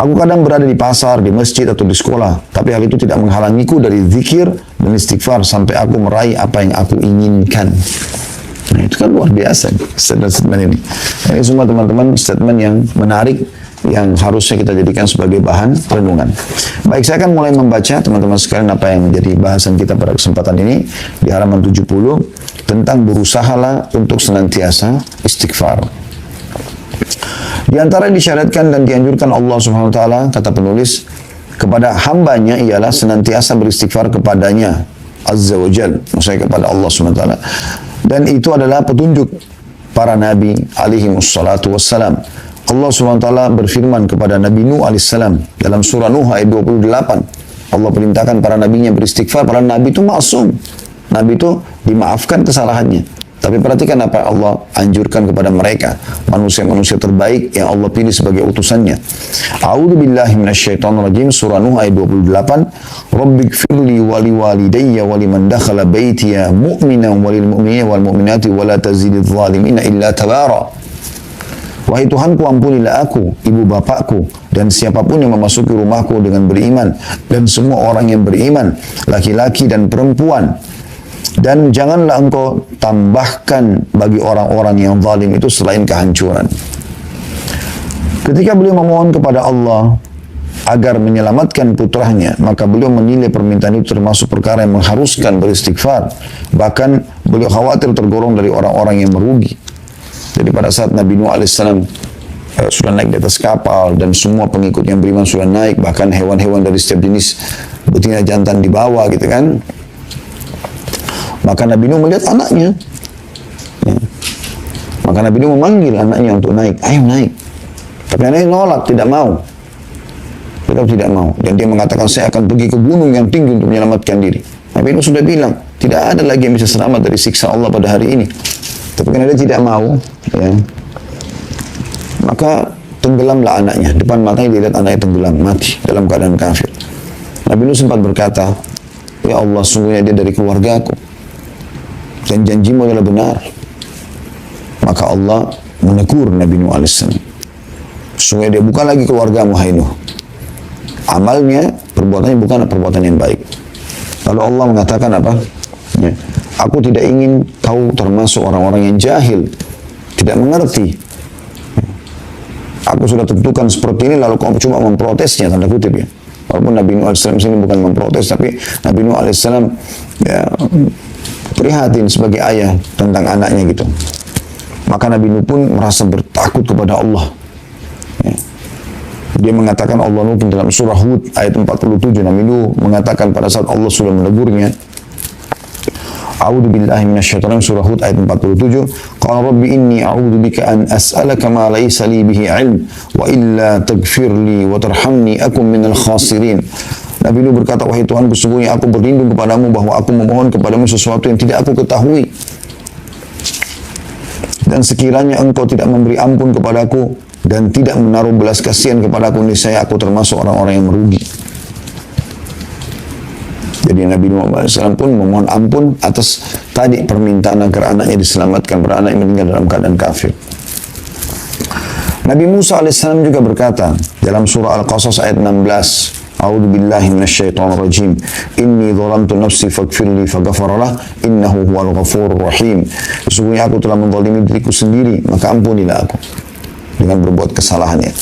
Aku kadang berada di pasar, di masjid atau di sekolah, tapi hal itu tidak menghalangiku dari zikir dan istighfar sampai aku meraih apa yang aku inginkan. Nah, itu kan luar biasa statement ini. Ini semua teman-teman statement yang menarik yang harusnya kita jadikan sebagai bahan renungan. Baik, saya akan mulai membaca teman-teman sekalian apa yang menjadi bahasan kita pada kesempatan ini di halaman 70 tentang berusahalah untuk senantiasa istighfar. Di antara yang disyariatkan dan dianjurkan Allah Subhanahu wa taala, kata penulis, kepada hambanya ialah senantiasa beristighfar kepadanya Azza wa Jal, maksudnya kepada Allah Subhanahu wa taala. Dan itu adalah petunjuk para nabi alaihi wassalatu wassalam. Allah SWT berfirman kepada Nabi Nuh AS dalam surah Nuh ayat 28. Allah perintahkan para nabinya beristighfar. Para nabi itu maksum. Nabi itu dimaafkan kesalahannya. Tapi perhatikan apa Allah anjurkan kepada mereka. Manusia-manusia terbaik yang Allah pilih sebagai utusannya. A'udzu billahi minasyaitonir rajim, surah Nuh ayat 28. Rabbighfirli wa liwalidayya wa liman dakhala baitiya mu'minan walil mu'minina wal mu'minati wa la tazididz zalimina illa tabara. Wahai Tuhanku, ampunilah aku, ibu bapakku, dan siapapun yang memasuki rumahku dengan beriman, dan semua orang yang beriman, laki-laki dan perempuan. Dan janganlah engkau tambahkan bagi orang-orang yang zalim itu selain kehancuran. Ketika beliau memohon kepada Allah agar menyelamatkan putranya, maka beliau menilai permintaan itu termasuk perkara yang mengharuskan beristighfar. Bahkan beliau khawatir tergolong dari orang-orang yang merugi. Jadi pada saat Nabi Nuh alaihissalam sudah naik di atas kapal dan semua pengikut yang beriman sudah naik, bahkan hewan-hewan dari setiap jenis betina jantan di bawah gitu kan. Maka Nabi Nuh melihat anaknya. Ya. Maka Nabi Nuh memanggil anaknya untuk naik, ayo naik. Tapi anaknya nolak, tidak mau. Tetap tidak mau. Dan dia mengatakan, saya akan pergi ke gunung yang tinggi untuk menyelamatkan diri. Nabi Nuh sudah bilang, tidak ada lagi yang bisa selamat dari siksa Allah pada hari ini. Tapi karena dia tidak mau, ya, maka tenggelamlah anaknya. Depan matanya dia lihat anaknya tenggelam, mati dalam keadaan kafir. Nabi Nuh sempat berkata, ya Allah, sungguhnya dia dari keluargaku. Dan janjimu adalah benar. Maka Allah menegur Nabi Nuh alaihissalam. Sungguhnya dia bukan lagi keluargamu, hai Nuh. Amalnya, perbuatannya bukan perbuatan yang baik. Lalu Allah mengatakan apa? Ya, aku tidak ingin kau termasuk orang-orang yang jahil, tidak mengerti. Aku sudah tentukan seperti ini, lalu kau cuma memprotesnya, tanda kutip ya. Walaupun Nabi Nuh alaihissalam sini bukan memprotes, tapi Nabi Nuh alaihissalam ya, prihatin sebagai ayah tentang anaknya gitu. Maka Nabi Nuh pun merasa bertakut kepada Allah. Ya. Dia mengatakan, Allah Nuh dalam surah Hud ayat 47, Nabi Nuh mengatakan pada saat Allah sudah menegurnya, A'udzu billahi minasyaitonir surah Hud ayat 47, qala rabbi inni a'udzu bika an as'alaka ma laysa li bihi 'ilm wa illa taghfir li wa tarhamni akum minal khasirin. Nabi Nuh berkata, wahai Tuhan, sesungguhnya aku berlindung kepadamu bahwa aku memohon kepadamu sesuatu yang tidak aku ketahui. Dan sekiranya engkau tidak memberi ampun kepadaku dan tidak menaruh belas kasihan kepadaku, niscaya aku termasuk orang-orang yang merugi. Jadi Nabi Nuh SAW pun memohon ampun atas tadi permintaan agar anaknya diselamatkan, karena anaknya meninggal dalam keadaan kafir. Nabi Musa AS juga berkata dalam surah Al-Qasas ayat 16, A'udzu billahi minasyaitonir rajim. Inni dzalamtu nafsi faghfirli faghfaralah innahu huwal ghafurur rahim. Sesungguhnya aku telah menzalimi diriku sendiri, maka ampunilah aku dengan berbuat kesalahannya.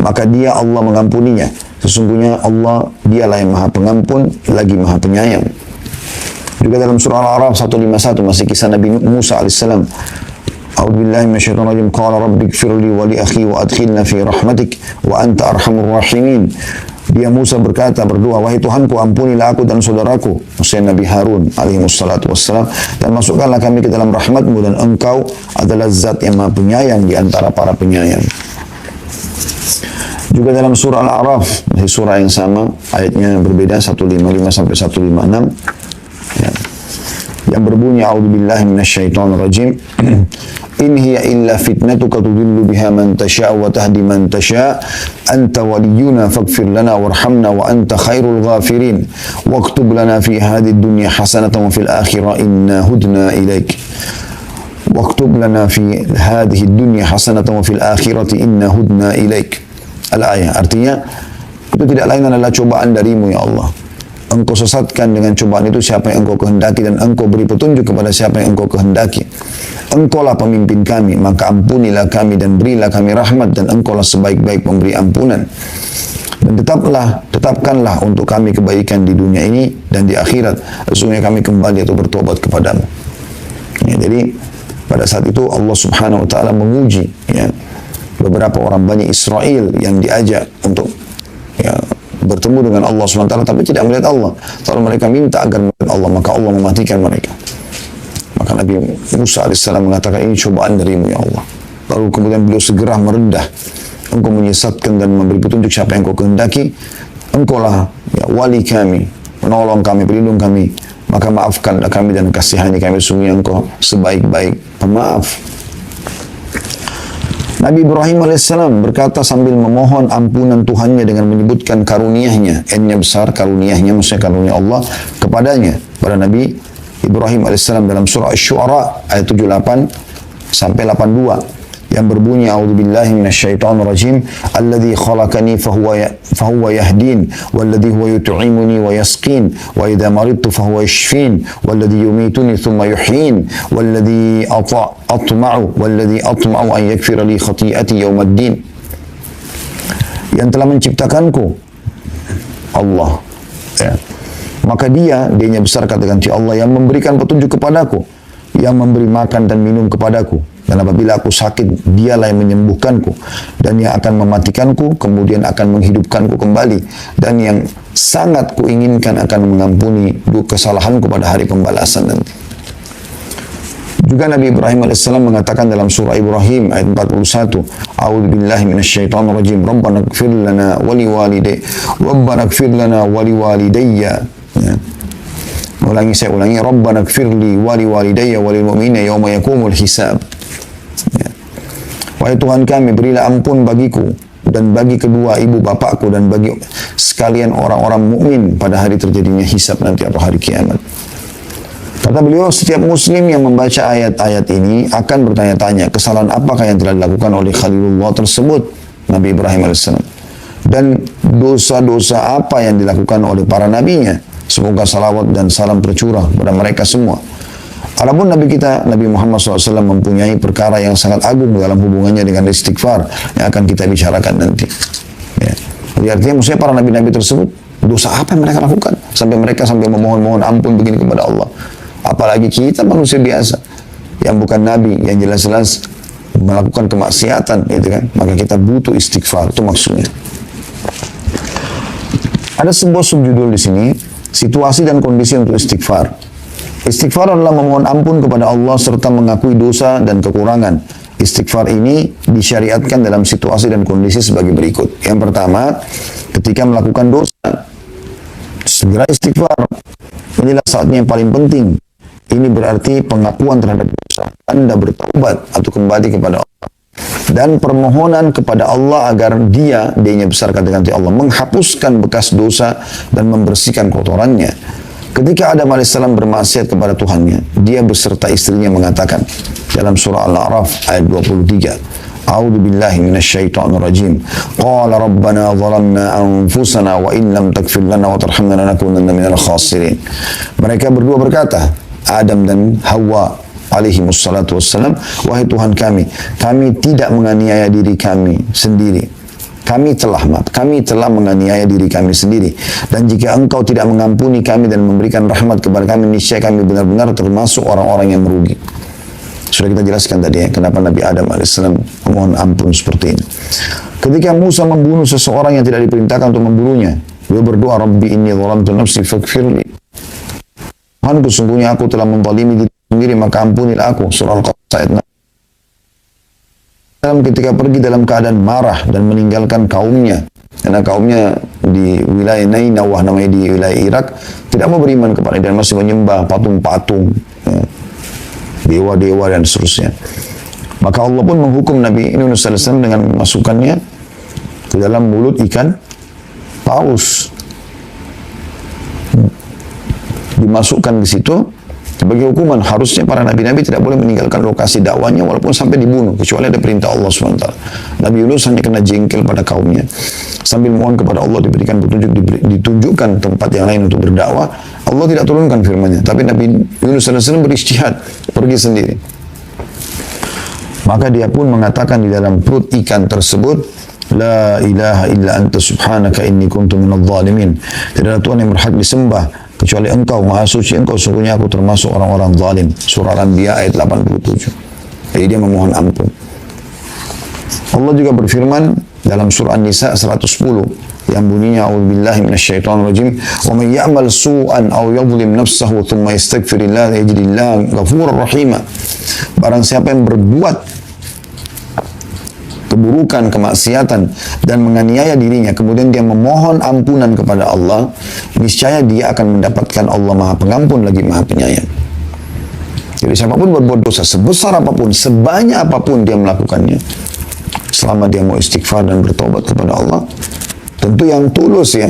Maka dia Allah mengampuninya. Sesungguhnya Allah dialah yang Maha Pengampun lagi Maha Penyayang. Juga dalam surah Al-A'raf 151 masih kisah Nabi Musa alaihissalam. A'udzu billahi minasyaitonir rajim. Qala rabbighfirli wa li akhi wa adkhilna fi rahmatik wa anta arhamur rahimin. Dia Musa berkata, berdoa, wahai Tuhanku, ampunilah aku dan saudaraku, maksudnya Nabi Harun alaihi wassalatu wassalam, dan masukkanlah kami ke dalam rahmatmu, dan engkau adalah zat yang Maha Penyayang di antara para penyayang. Juga dalam surah Al-A'raf, masih surah yang sama, ayatnya yang berbeda 155 sampai 156, ya, yang berbunyi, A'udzu billahi minasyaitonir rajim. In hiya illa fitnatuka tudillu biha man tasha' wa tahdi man tasha' anta waliyuna faghfir lana warhamna wa anta khairul ghafirin waktub lana fi hadhihi dunya hasanatan wa fil akhirah inna hudna ilaik. Waktub lana fi hadhihi dunya hasanatan wa fil akhirati inna hudna ilaik. Al-ayah, artinya itu tidak lain adalah cobaan darimu ya Allah. Engkau sesatkan dengan cobaan itu siapa yang engkau kehendaki, dan engkau beri petunjuk kepada siapa yang engkau kehendaki. Engkaulah pemimpin kami, maka ampunilah kami dan berilah kami rahmat, dan engkaulah sebaik-baik pemberi ampunan. Dan tetapkanlah untuk kami kebaikan di dunia ini dan di akhirat. Sesungguhnya kami kembali atau bertobat kepadamu. Ya, jadi pada saat itu Allah Subhanahu wa taala menguji ya, beberapa orang Bani Israel yang diajak untuk ya, bertemu dengan Allah SWT, tapi tidak melihat Allah. Kalau mereka minta agar melihat Allah, maka Allah mematikan mereka. Maka Nabi Musa AS mengatakan, ini cobaan darimu ya Allah. Lalu kemudian beliau segera merendah. Engkau menyesatkan dan memberi petunjuk siapa yang engkau kehendaki. Engkaulah ya, wali kami, penolong kami, pelindung kami. Maka maafkanlah kami dan kasihani kami, sungguh engkau sebaik-baik pemaaf. Nabi Ibrahim AS berkata sambil memohon ampunan Tuhannya dengan menyebutkan karuniahnya, N-nya besar, karuniahnya, maksudnya karunia Allah kepadanya, pada Nabi Ibrahim AS dalam surah Asy-Syu'ara ayat 78 sampai 82 yang berbunyi, A'udzubillahi minasyaitonir rajim, alladzi khalaqani fahuwa yahdin walladzi huwa yut'imuni wa yasqin wa idza maridtu fahuwa yashfin walladzi yumituni thumma yuhyin walladzi atma'u an yaghfira li khati'ati yaumaddin. Yang telah menciptakanku Allah. Ya. Maka dianya besar katakan, ya Allah yang memberikan petunjuk kepadaku, yang memberi makan dan minum kepadaku. Dan apabila aku sakit, dialah yang menyembuhkanku. Dan yang akan mematikanku, kemudian akan menghidupkanku kembali. Dan yang sangat kuinginkan akan mengampuni kesalahanku pada hari pembalasan nanti. Juga Nabi Ibrahim AS mengatakan dalam surah Ibrahim ayat 41, A'udzu billahi minasyaitonir rajim. Rabbana ighfir lana wa liwalidayya. Rabbana ighfir lana wa liwalidayya. Ya. Saya ulangi. Rabbana ighfirli wa liwalidayya wa lil mu'minina yauma yaqumul hisab. Ya. Wahai Tuhan kami, berilah ampun bagiku dan bagi kedua ibu bapakku dan bagi sekalian orang-orang mukmin pada hari terjadinya hisab nanti atau hari kiamat. Kata beliau, setiap muslim yang membaca ayat-ayat ini akan bertanya-tanya kesalahan apakah yang telah dilakukan oleh Khalilullah tersebut, Nabi Ibrahim AS, dan dosa-dosa apa yang dilakukan oleh para nabinya. Semoga salawat dan salam tercurah kepada mereka semua. Adapun Nabi kita, Nabi Muhammad SAW mempunyai perkara yang sangat agung dalam hubungannya dengan istighfar yang akan kita bicarakan nanti. Ya. Jadi artinya maksudnya para nabi-nabi tersebut, dosa apa yang mereka lakukan? Sampai mereka memohon-mohon ampun begini kepada Allah. Apalagi kita manusia biasa, yang bukan nabi, yang jelas-jelas melakukan kemaksiatan, gitu kan? Maka kita butuh istighfar, itu maksudnya. Ada sebuah subjudul di sini, situasi dan kondisi untuk istighfar. Istighfar adalah memohon ampun kepada Allah serta mengakui dosa dan kekurangan. Istighfar ini disyariatkan dalam situasi dan kondisi sebagai berikut. Yang pertama, ketika melakukan dosa, segera istighfar. Inilah saatnya yang paling penting. Ini berarti pengakuan terhadap dosa. Anda bertaubat atau kembali kepada Allah. Dan permohonan kepada Allah agar dianya besar katakan Allah, menghapuskan bekas dosa dan membersihkan kotorannya. Ketika Adam AS bermaksiat kepada Tuhannya, dia beserta istrinya mengatakan dalam surah Al-A'raf ayat 23, A'udzu billahi minasyaitonir rajim. Qala rabbana zalamna anfusana wa in lam taghfir lana wa tarhamna lanakunanna minal khasirin. Mereka berdua berkata, Adam dan Hawa alaihi wassalatu wassalam, wahai Tuhan kami tidak menganiaya diri kami sendiri. Kami telah menganiaya diri kami sendiri. Dan jika engkau tidak mengampuni kami dan memberikan rahmat kepada kami, niscaya kami benar-benar termasuk orang-orang yang merugi. Sudah kita jelaskan tadi ya, kenapa Nabi Adam AS mohon ampun seperti ini. Ketika Musa membunuh seseorang yang tidak diperintahkan untuk membunuhnya, dia berdoa, Rabbi inni zalamtu nafsi faghfirli. Tuhanku, sesungguhnya aku telah menzalimi diri sendiri, maka ampunilah aku. Surah Al-Qasas ayat 6. Ketika pergi dalam keadaan marah dan meninggalkan kaumnya, karena kaumnya di wilayah Nainawah, namanya di wilayah Irak, tidak mau beriman kepada dan masih menyembah patung-patung, ya, dewa-dewa dan seterusnya. Maka Allah pun menghukum Nabi Yunus SAW dengan memasukkannya ke dalam mulut ikan paus. Dimasukkan di situ sebagai hukuman. Harusnya para nabi-nabi tidak boleh meninggalkan lokasi dakwanya walaupun sampai dibunuh, kecuali ada perintah Allah SWT. Nabi Yunus hanya kena jengkel pada kaumnya sambil mohon kepada Allah diberikan petunjuk, ditunjukkan tempat yang lain untuk berdakwah. Allah tidak turunkan firman-Nya, tapi Nabi Yunus SAW beristihad pergi sendiri. Maka dia pun mengatakan di dalam perut ikan tersebut, La ilaha illa anta subhanaka inni kuntu minadh dhalimin. Tidak ada Tuhan yang berhak disembah kecuali Engkau, Maha Suci Engkau, sungguhnya aku termasuk orang-orang zalim. Surah Al-Anbiya ayat 87. Jadi dia memohon ampun. Allah juga berfirman dalam surah An-Nisa 110 yang bunyinya, A'udzubillahi minasyaitonir rajim, wa may ya'mal su'an aw yadhlim nafsahu thumma yastaghfirillah yajidillahu ghafurur rahima. Barang siapa yang berbuat keburukan, kemaksiatan dan menganiaya dirinya, kemudian dia memohon ampunan kepada Allah, niscaya dia akan mendapatkan Allah Maha Pengampun lagi Maha Penyayang. Jadi siapapun berbuat dosa sebesar apapun, sebanyak apapun dia melakukannya, selama dia mau istighfar dan bertobat kepada Allah, tentu yang tulus ya,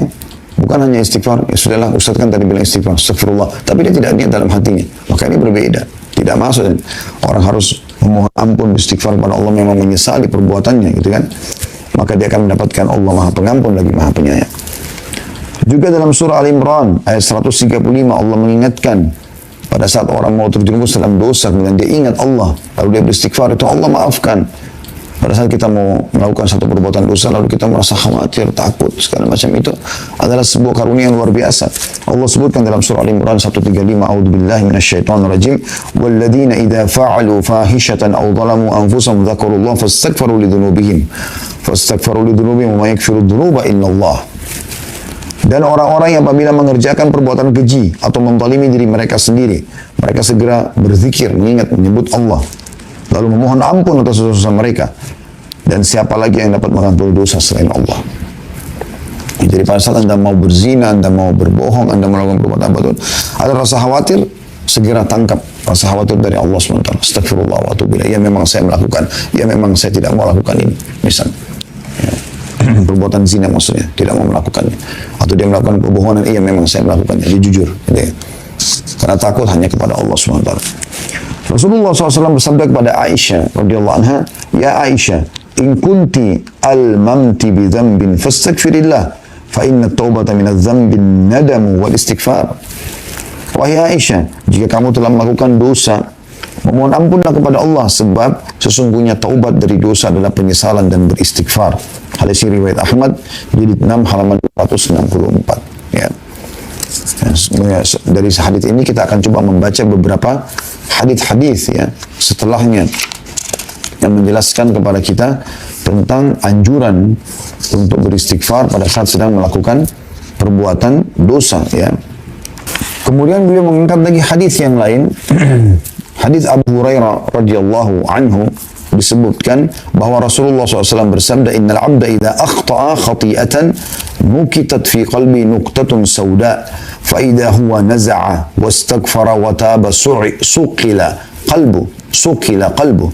bukan hanya istighfar, ya sudahlah Ustaz kan tadi bilang istighfar, astagfirullah, tapi dia tidak niat dalam hatinya, maka ini berbeda. Tidak masuk, orang harus memohon ampun, istighfar kepada Allah, memang menyesali perbuatannya gitu kan, maka dia akan mendapatkan Allah Maha Pengampun lagi Maha Penyayang. Juga dalam surah Al-Imran ayat 135 Allah mengingatkan pada saat orang mau terjerumus dalam dosa, kemudian dia ingat Allah lalu dia beristighfar, itu Allah maafkan. Pada saat kita mau melakukan satu perbuatan dosa, lalu kita merasa khawatir, takut, segala macam itu adalah sebuah karunia yang luar biasa. Allah sebutkan dalam surah Al-Imran 135, A'udzubillahi minasyaitonirrajim, walladzina idza fa'alu fahishatan aw zalamu anfusahum dzakarullah fastaghfiru lidzunubihim wa may yaghfiru dzunuba illallah. Dan orang-orang yang apabila mengerjakan perbuatan keji atau menzalimi diri mereka sendiri, mereka segera berzikir, mengingat, menyebut Allah, lalu memohon ampun atas dosa-dosa mereka. Dan siapa lagi yang dapat mengampuni dosa selain Allah? Jadi pada saat Anda mau berzina, Anda mau berbohong, Anda melakukan perbuatan apa itu, ada rasa khawatir, segera tangkap rasa khawatir dari Allah SWT. Astagfirullah wa atubu ilaih. Ya memang saya melakukan, ya memang saya tidak mau lakukan ini. Misal, ya, perbuatan zina maksudnya, tidak mau melakukannya. Atau dia melakukan kebohongan, iya memang saya melakukannya. Dia jujur. Gitu ya. Karena takut hanya kepada Allah SWT. Rasulullah SAW bersabda kepada Aisyah radhiyallahu anha, ya Aisyah, in kunti almamti bi dzambin fastaghfirillah fa inna at-taubata min adz-dzambi nadamu wal istighfar. Wahai Aisyah, jika kamu telah melakukan dosa, memohon ampunlah kepada Allah, sebab sesungguhnya taubat dari dosa adalah penyesalan dan beristighfar. Hadis riwayat Ahmad jilid 6 halaman 264. Ya. Dari hadis ini kita akan coba membaca beberapa hadis-hadis ya setelahnya yang menjelaskan kepada kita tentang anjuran untuk beristighfar pada saat sedang melakukan perbuatan dosa ya. Kemudian beliau mengangkat lagi hadis yang lain. Hadis Abu Hurairah radhiyallahu anhu disebutkan bahwa Rasulullah SAW bersabda, innal abda idza akhta'a khati'atan nukitat fi qalbi nuqtatun sauda fa idza huwa naza'a wastaghfara wa taba suqila qalbu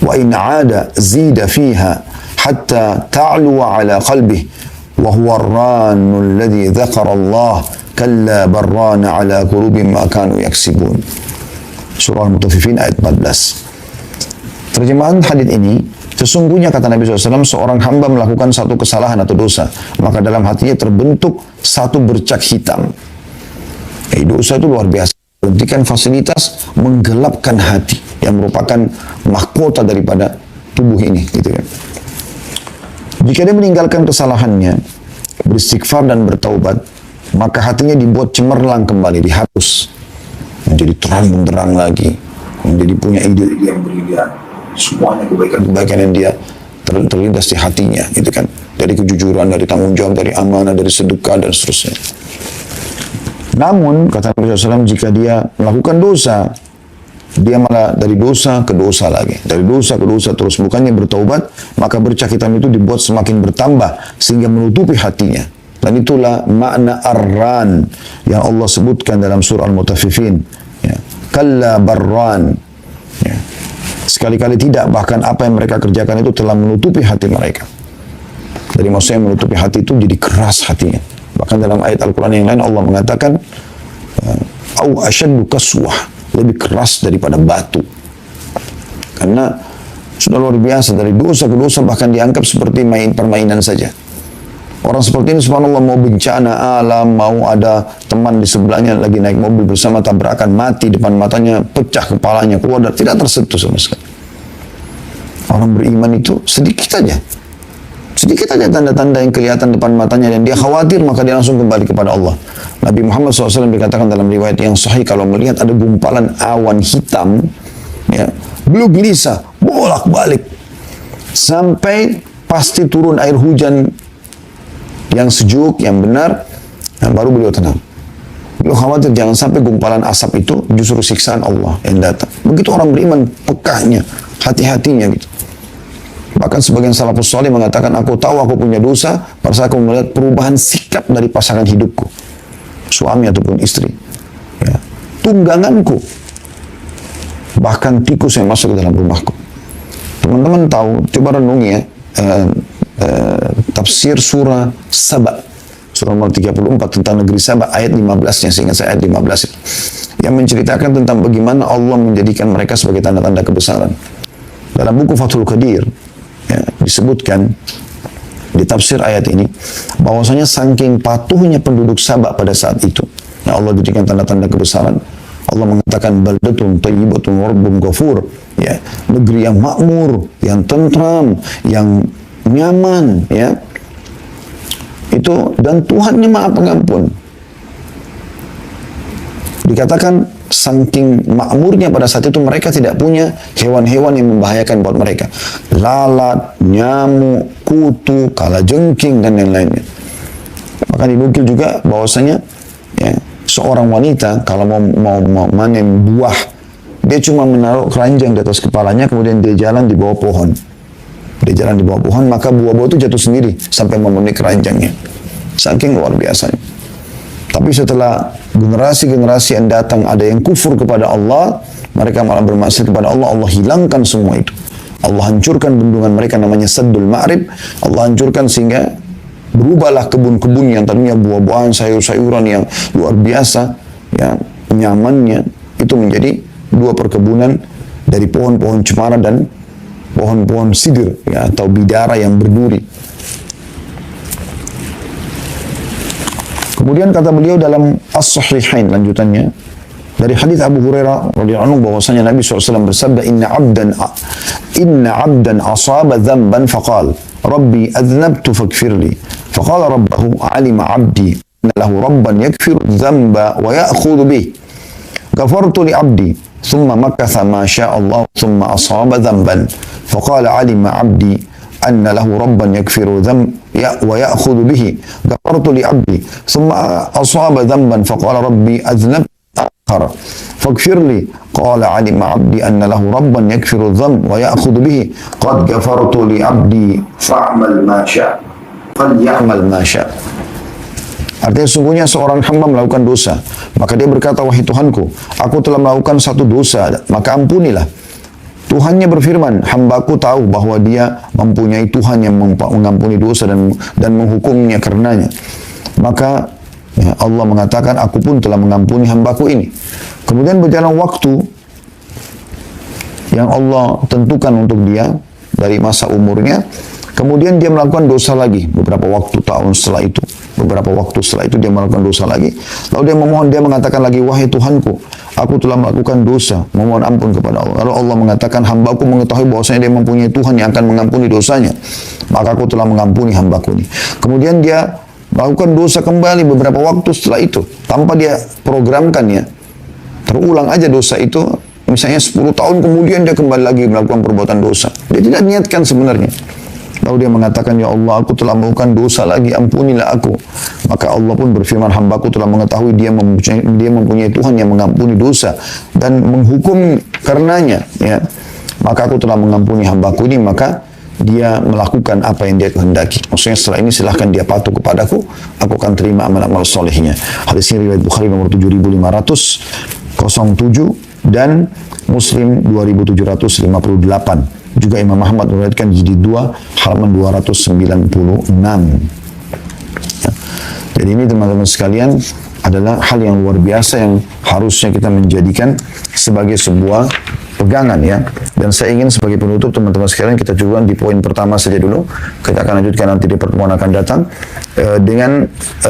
wa in 'ada zida fiha hatta ta'lu 'ala qalbihi wa huwa ar-rannu alladhi dzakara Allah kalla barrana 'ala qulubihim ma kanu yaksibun. Surah Al-Mutaffifin ayat 14. Terjemahan hadis ini, sesungguhnya kata Nabi SAW, seorang hamba melakukan satu kesalahan atau dosa, maka dalam hatinya terbentuk satu bercak hitam. Dosa itu luar biasa. Berhentikan fasilitas, menggelapkan hati, yang merupakan mahkota daripada tubuh ini. Gitu ya. Jika dia meninggalkan kesalahannya, beristighfar dan bertaubat, maka hatinya dibuat cemerlang kembali, dihapus. Menjadi terang benderang lagi, menjadi punya ide yang brilian. Semuanya kebaikan-kebaikan yang dia terlintas di hatinya, gitu kan, dari kejujuran, dari tanggung jawab, dari amanah, dari sedekah dan seterusnya. Namun kata Nabi SAW, jika dia melakukan dosa, dia malah dari dosa ke dosa lagi, dari dosa ke dosa terus, bukannya bertaubat, maka bercak hitam itu dibuat semakin bertambah sehingga menutupi hatinya. Dan itulah makna ar-ran yang Allah sebutkan dalam surah Al-Mutaffifin. Ya. Kalla barran. Ya. Sekali-kali tidak, bahkan apa yang mereka kerjakan itu telah menutupi hati mereka. Jadi maksudnya menutupi hati itu jadi keras hatinya. Bahkan dalam ayat Al-Quran yang lain Allah mengatakan au asyaddu kaswah, lebih keras daripada batu. Karena sudah luar biasa, dari dosa ke dosa bahkan dianggap seperti permainan saja. Orang seperti ini subhanallah, mau bencana alam, mau ada teman di sebelahnya lagi naik mobil bersama, tabrakan, mati depan matanya, pecah kepalanya, keluar, tidak tersentuh sama sekali. Orang beriman itu sedikit saja tanda-tanda yang kelihatan depan matanya dan dia khawatir, maka dia langsung kembali kepada Allah. Nabi Muhammad SAW dikatakan dalam riwayat yang sahih, kalau melihat ada gumpalan awan hitam, ya, beliau gelisah, bolak-balik sampai pasti turun air hujan yang sejuk, yang benar, dan baru beliau tenang. Beliau khawatir jangan sampai gumpalan asap itu justru siksaan Allah yang datang. Begitu orang beriman, pekahnya, hati-hatinya gitu. Bahkan sebagian salafus salih mengatakan, aku tahu aku punya dosa pada saat aku melihat perubahan sikap dari pasangan hidupku, suami ataupun istri, ya, tungganganku, bahkan tikus yang masuk ke dalam rumahku. Teman-teman tahu, coba renungi ya, tafsir surah Saba, surah nomor 34 tentang negeri Saba, ayat 15-nya, seingat saya ayat 15 itu, yang menceritakan tentang bagaimana Allah menjadikan mereka sebagai tanda-tanda kebesaran. Dalam buku Fathul Qadir, ya, disebutkan di tafsir ayat ini, bahwasanya saking patuhnya penduduk Saba pada saat itu, nah Allah jadikan tanda-tanda kebesaran, Allah mengatakan baldatun thayyibatun wa rabbun ghafur, ya, negeri yang makmur, yang tentram, yang nyaman, ya. Itu, dan Tuhannya Maha Pengampun. Dikatakan saking makmurnya pada saat itu mereka tidak punya hewan-hewan yang membahayakan buat mereka. Lalat, nyamuk, kutu, kalajengking dan lain-lainnya. Maka dinukil juga bahwasanya, ya, seorang wanita kalau mau manen buah, dia cuma menaruh keranjang di atas kepalanya, kemudian dia jalan di bawah pohon. Dia jalan di bawah pohon, maka buah-buah itu jatuh sendiri sampai memenuhi keranjangnya. Saking luar biasanya. Tapi setelah generasi-generasi yang datang ada yang kufur kepada Allah, mereka malah bermaksiat kepada Allah, Allah hilangkan semua itu. Allah hancurkan bendungan mereka namanya Saddul Ma'rib. Allah hancurkan sehingga berubahlah kebun-kebun yang tadinya buah-buahan, sayur-sayuran yang luar biasa, ya, nyamannya, itu menjadi dua perkebunan dari pohon-pohon cemara dan pohon-pohon sidir, ya, atau bidara yang berduri. Kemudian kata beliau dalam As-Sahihain lanjutannya dari hadis Abu Hurairah radhiyallahu anhu bahwasanya Nabi SAW bersabda, inna abdan asaba dhanban faqal rabbi adhnabtu faghfirli faqala rabbahu alima abdi anna lahu rabban yaghfiru dhanba wa ya'khudhu bih ghafartu li abdi thumma makatha ma syaa Allah thumma asaba dhanban faqala alima abdi anna lahu rabban yaghfiru dhanba ويأخذ به غفرت لعبدي ثم أصاب ذنبا فقال ربي أذنبت آخر فاغفر لي قال علم عبدي أن له ربا يغفر الذنب ويأخذ به قد غفرت لعبدي فاعمل ما شاء فليعمل ما شاء. Artinya sungguhnya seorang hamba melakukan dosa, maka dia berkata, wahai Tuhanku, aku telah melakukan satu dosa, maka ampunilah. Tuhannya berfirman, hambaku tahu bahwa dia mempunyai Tuhan yang mengampuni dosa dan menghukumnya karenanya. Maka, ya, Allah mengatakan, aku pun telah mengampuni hambaku ini. Kemudian berjalan waktu yang Allah tentukan untuk dia dari masa umurnya. Kemudian dia melakukan dosa lagi beberapa waktu tahun setelah itu. Beberapa waktu setelah itu dia melakukan dosa lagi. Lalu dia memohon, dia mengatakan lagi, wahai Tuhanku, aku telah melakukan dosa, memohon ampun kepada Allah. Lalu Allah mengatakan, hambaku mengetahui bahwasanya dia mempunyai Tuhan yang akan mengampuni dosanya. Maka aku telah mengampuni hambaku ini. Kemudian dia melakukan dosa kembali beberapa waktu setelah itu. Tanpa dia programkannya. Terulang aja dosa itu. Misalnya 10 tahun kemudian dia kembali lagi melakukan perbuatan dosa. Dia tidak niatkan sebenarnya. Lalu dia mengatakan, ya Allah, aku telah melakukan dosa lagi, ampunilah aku. Maka Allah pun berfirman, hambaku telah mengetahui dia mempunyai Tuhan yang mengampuni dosa dan menghukum karenanya, ya. Maka aku telah mengampuni hambaku ini, maka dia melakukan apa yang dia kehendaki. Maksudnya setelah ini silahkan dia patuh kepadaku, aku akan terima amal-amal solehnya. Hadis ini riwayat Bukhari nomor 7507 dan Muslim 2758. Juga Imam Ahmad meriwayatkan jilid 2 halaman 296. Ya. Jadi ini teman-teman sekalian adalah hal yang luar biasa yang harusnya kita menjadikan sebagai sebuah pegangan, ya. Dan saya ingin sebagai penutup teman-teman sekalian kita coba di poin pertama saja dulu. Kita akan lanjutkan nanti di pertemuan akan datang dengan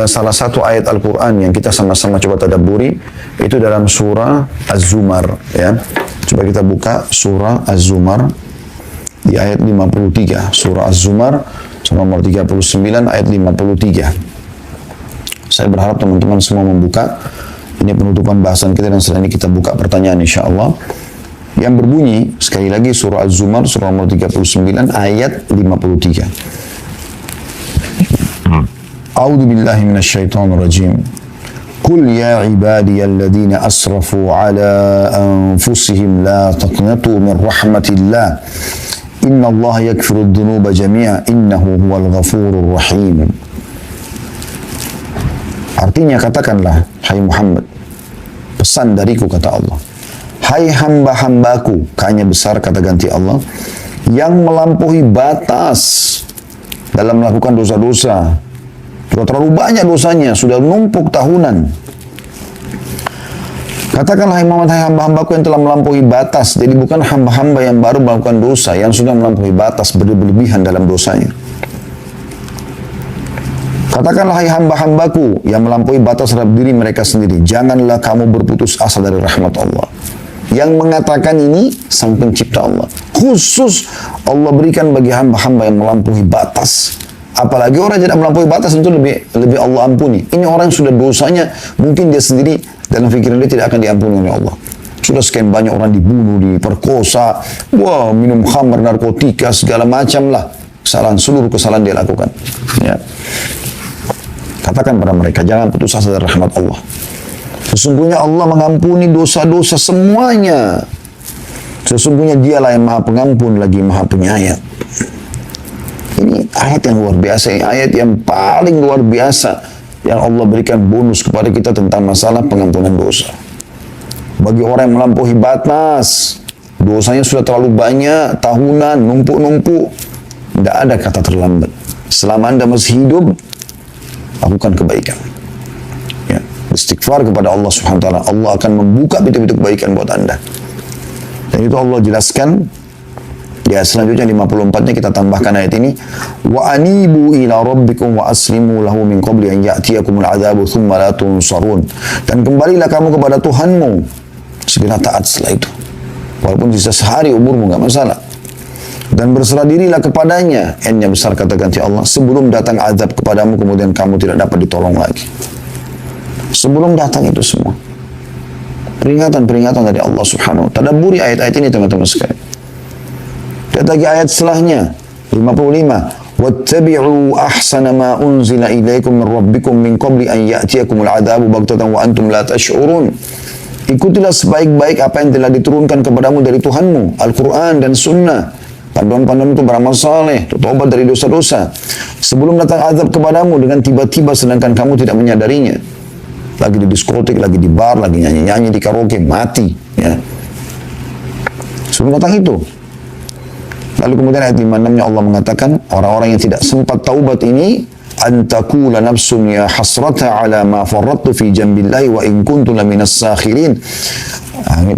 salah satu ayat Al-Quran yang kita sama-sama coba tadabburi, itu dalam surah Az-Zumar, ya. Coba kita buka surah Az-Zumar di ayat 53, surah Az-Zumar, surah nomor 39, ayat 53. Saya berharap teman-teman semua membuka. Ini penutupan bahasan kita dan setelah ini kita buka pertanyaan insyaAllah. Yang berbunyi, sekali lagi surah Az-Zumar, surah nomor 39, ayat 53. A'udzu billahi minasyaitonir rajim. Qul ya ibadiyalladzina asrafu ala anfusihim la taqnatu min rahmatillah. Inna Allah yakfiru dhunuba jami'a innahu huwal ghafurur rahim. Artinya katakanlah, hai Muhammad, pesan dariku kata Allah, hai hamba-hambaku, kanya besar kata ganti Allah, yang melampaui batas dalam melakukan dosa-dosa. Sudah terlalu banyak dosanya, sudah numpuk tahunan. Katakanlah Muhammad, hai hamba-hambaku yang telah melampaui batas. Jadi bukan hamba-hamba yang baru melakukan dosa, yang sudah melampaui batas berlebihan dalam dosanya. Katakanlah hai hamba-hambaku yang melampaui batas terhadap diri mereka sendiri, janganlah kamu berputus asa dari rahmat Allah. Yang mengatakan ini sang pencipta Allah. Khusus Allah berikan bagi hamba-hamba yang melampaui batas. Apalagi orang yang tidak melampaui batas tentu lebih Allah ampuni. Ini orang yang sudah dosanya, mungkin dia sendiri dalam pikiran dia tidak akan diampuni oleh Allah. Sudah sekian banyak orang dibunuh, diperkosa, wah, minum khamr, narkotika, segala macam lah. Seluruh kesalahan dia lakukan. Ya. Katakan pada mereka, jangan putus asa dari rahmat Allah. Sesungguhnya Allah mengampuni dosa-dosa semuanya. Sesungguhnya dialah yang maha pengampun lagi maha penyayang. Ini ayat yang luar biasa, ayat yang paling luar biasa yang Allah berikan bonus kepada kita tentang masalah pengampunan dosa. Bagi orang yang melampaui batas, dosanya sudah terlalu banyak, tahunan, numpuk-numpuk, tidak ada kata terlambat. Selama Anda masih hidup, lakukan kebaikan. Ya, istighfar kepada Allah Subhanahu wa taala. Allah akan membuka pintu-pintu kebaikan buat Anda. Dan itu Allah jelaskan. Ya, selanjutnya 54-nya kita tambahkan ayat ini. Wa anibu ila rabbikum wa aslimu lahu min qabli an ya'tiyakumul adzabu thumma la tunsarun. Dan kembalilah kamu kepada Tuhanmu. Segera taat setelah itu. Walaupun sisa sehari umurmu enggak masalah. Dan berserah dirilah kepadanya. N-nya besar kata ganti Allah. Sebelum datang azab kepadamu kemudian kamu tidak dapat ditolong lagi. Sebelum datang itu semua. Peringatan-peringatan dari Allah Subhanahu wa taala. Tadabburi ayat-ayat ini teman-teman sekalian. Lihat lagi ayat setelahnya 55. Wattabi'u ahsana ma unzila ilaikum min rabbikum min qabli an ya'tiyakumul adzabu baghtatan wa antum la tash'urun. Ikutilah sebaik-baik apa yang telah diturunkan kepadamu dari Tuhanmu, Al-Quran dan Sunnah. Panduan-panduan itu beramal saleh, tobat dari dosa-dosa. Sebelum datang azab kepadamu dengan tiba-tiba sedangkan kamu tidak menyadarinya. Lagi di diskotik, lagi di bar, lagi nyanyi-nyanyi di karaoke, mati. Ya. Sebelum datang itu. Lalu kemudian ayat 56-nya Allah mengatakan, orang-orang yang tidak sempat taubat ini, antakula nafsun ya hasrata ala ma farrattu fi jambillahi wa in kuntu laminas sakhirin.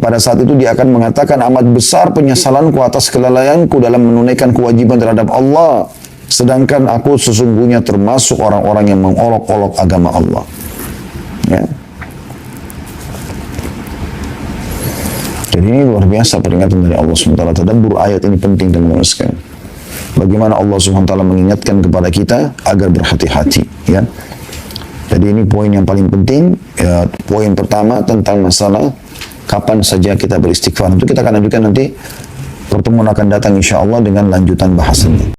Pada saat itu dia akan mengatakan, amat besar penyesalanku atas kelalaianku dalam menunaikan kewajiban terhadap Allah. Sedangkan aku sesungguhnya termasuk orang-orang yang mengolok-olok agama Allah. Ya. Jadi ini luar biasa peringatan dari Allah SWT. Tadabbur ayat ini penting teman-teman sekalian. Bagaimana Allah SWT mengingatkan kepada kita agar berhati-hati. Ya. Jadi ini poin yang paling penting. Ya, poin pertama tentang masalah kapan saja kita beristighfar. Itu kita akan lanjutkan nanti. Pertemuan akan datang insya Allah dengan lanjutan bahasannya.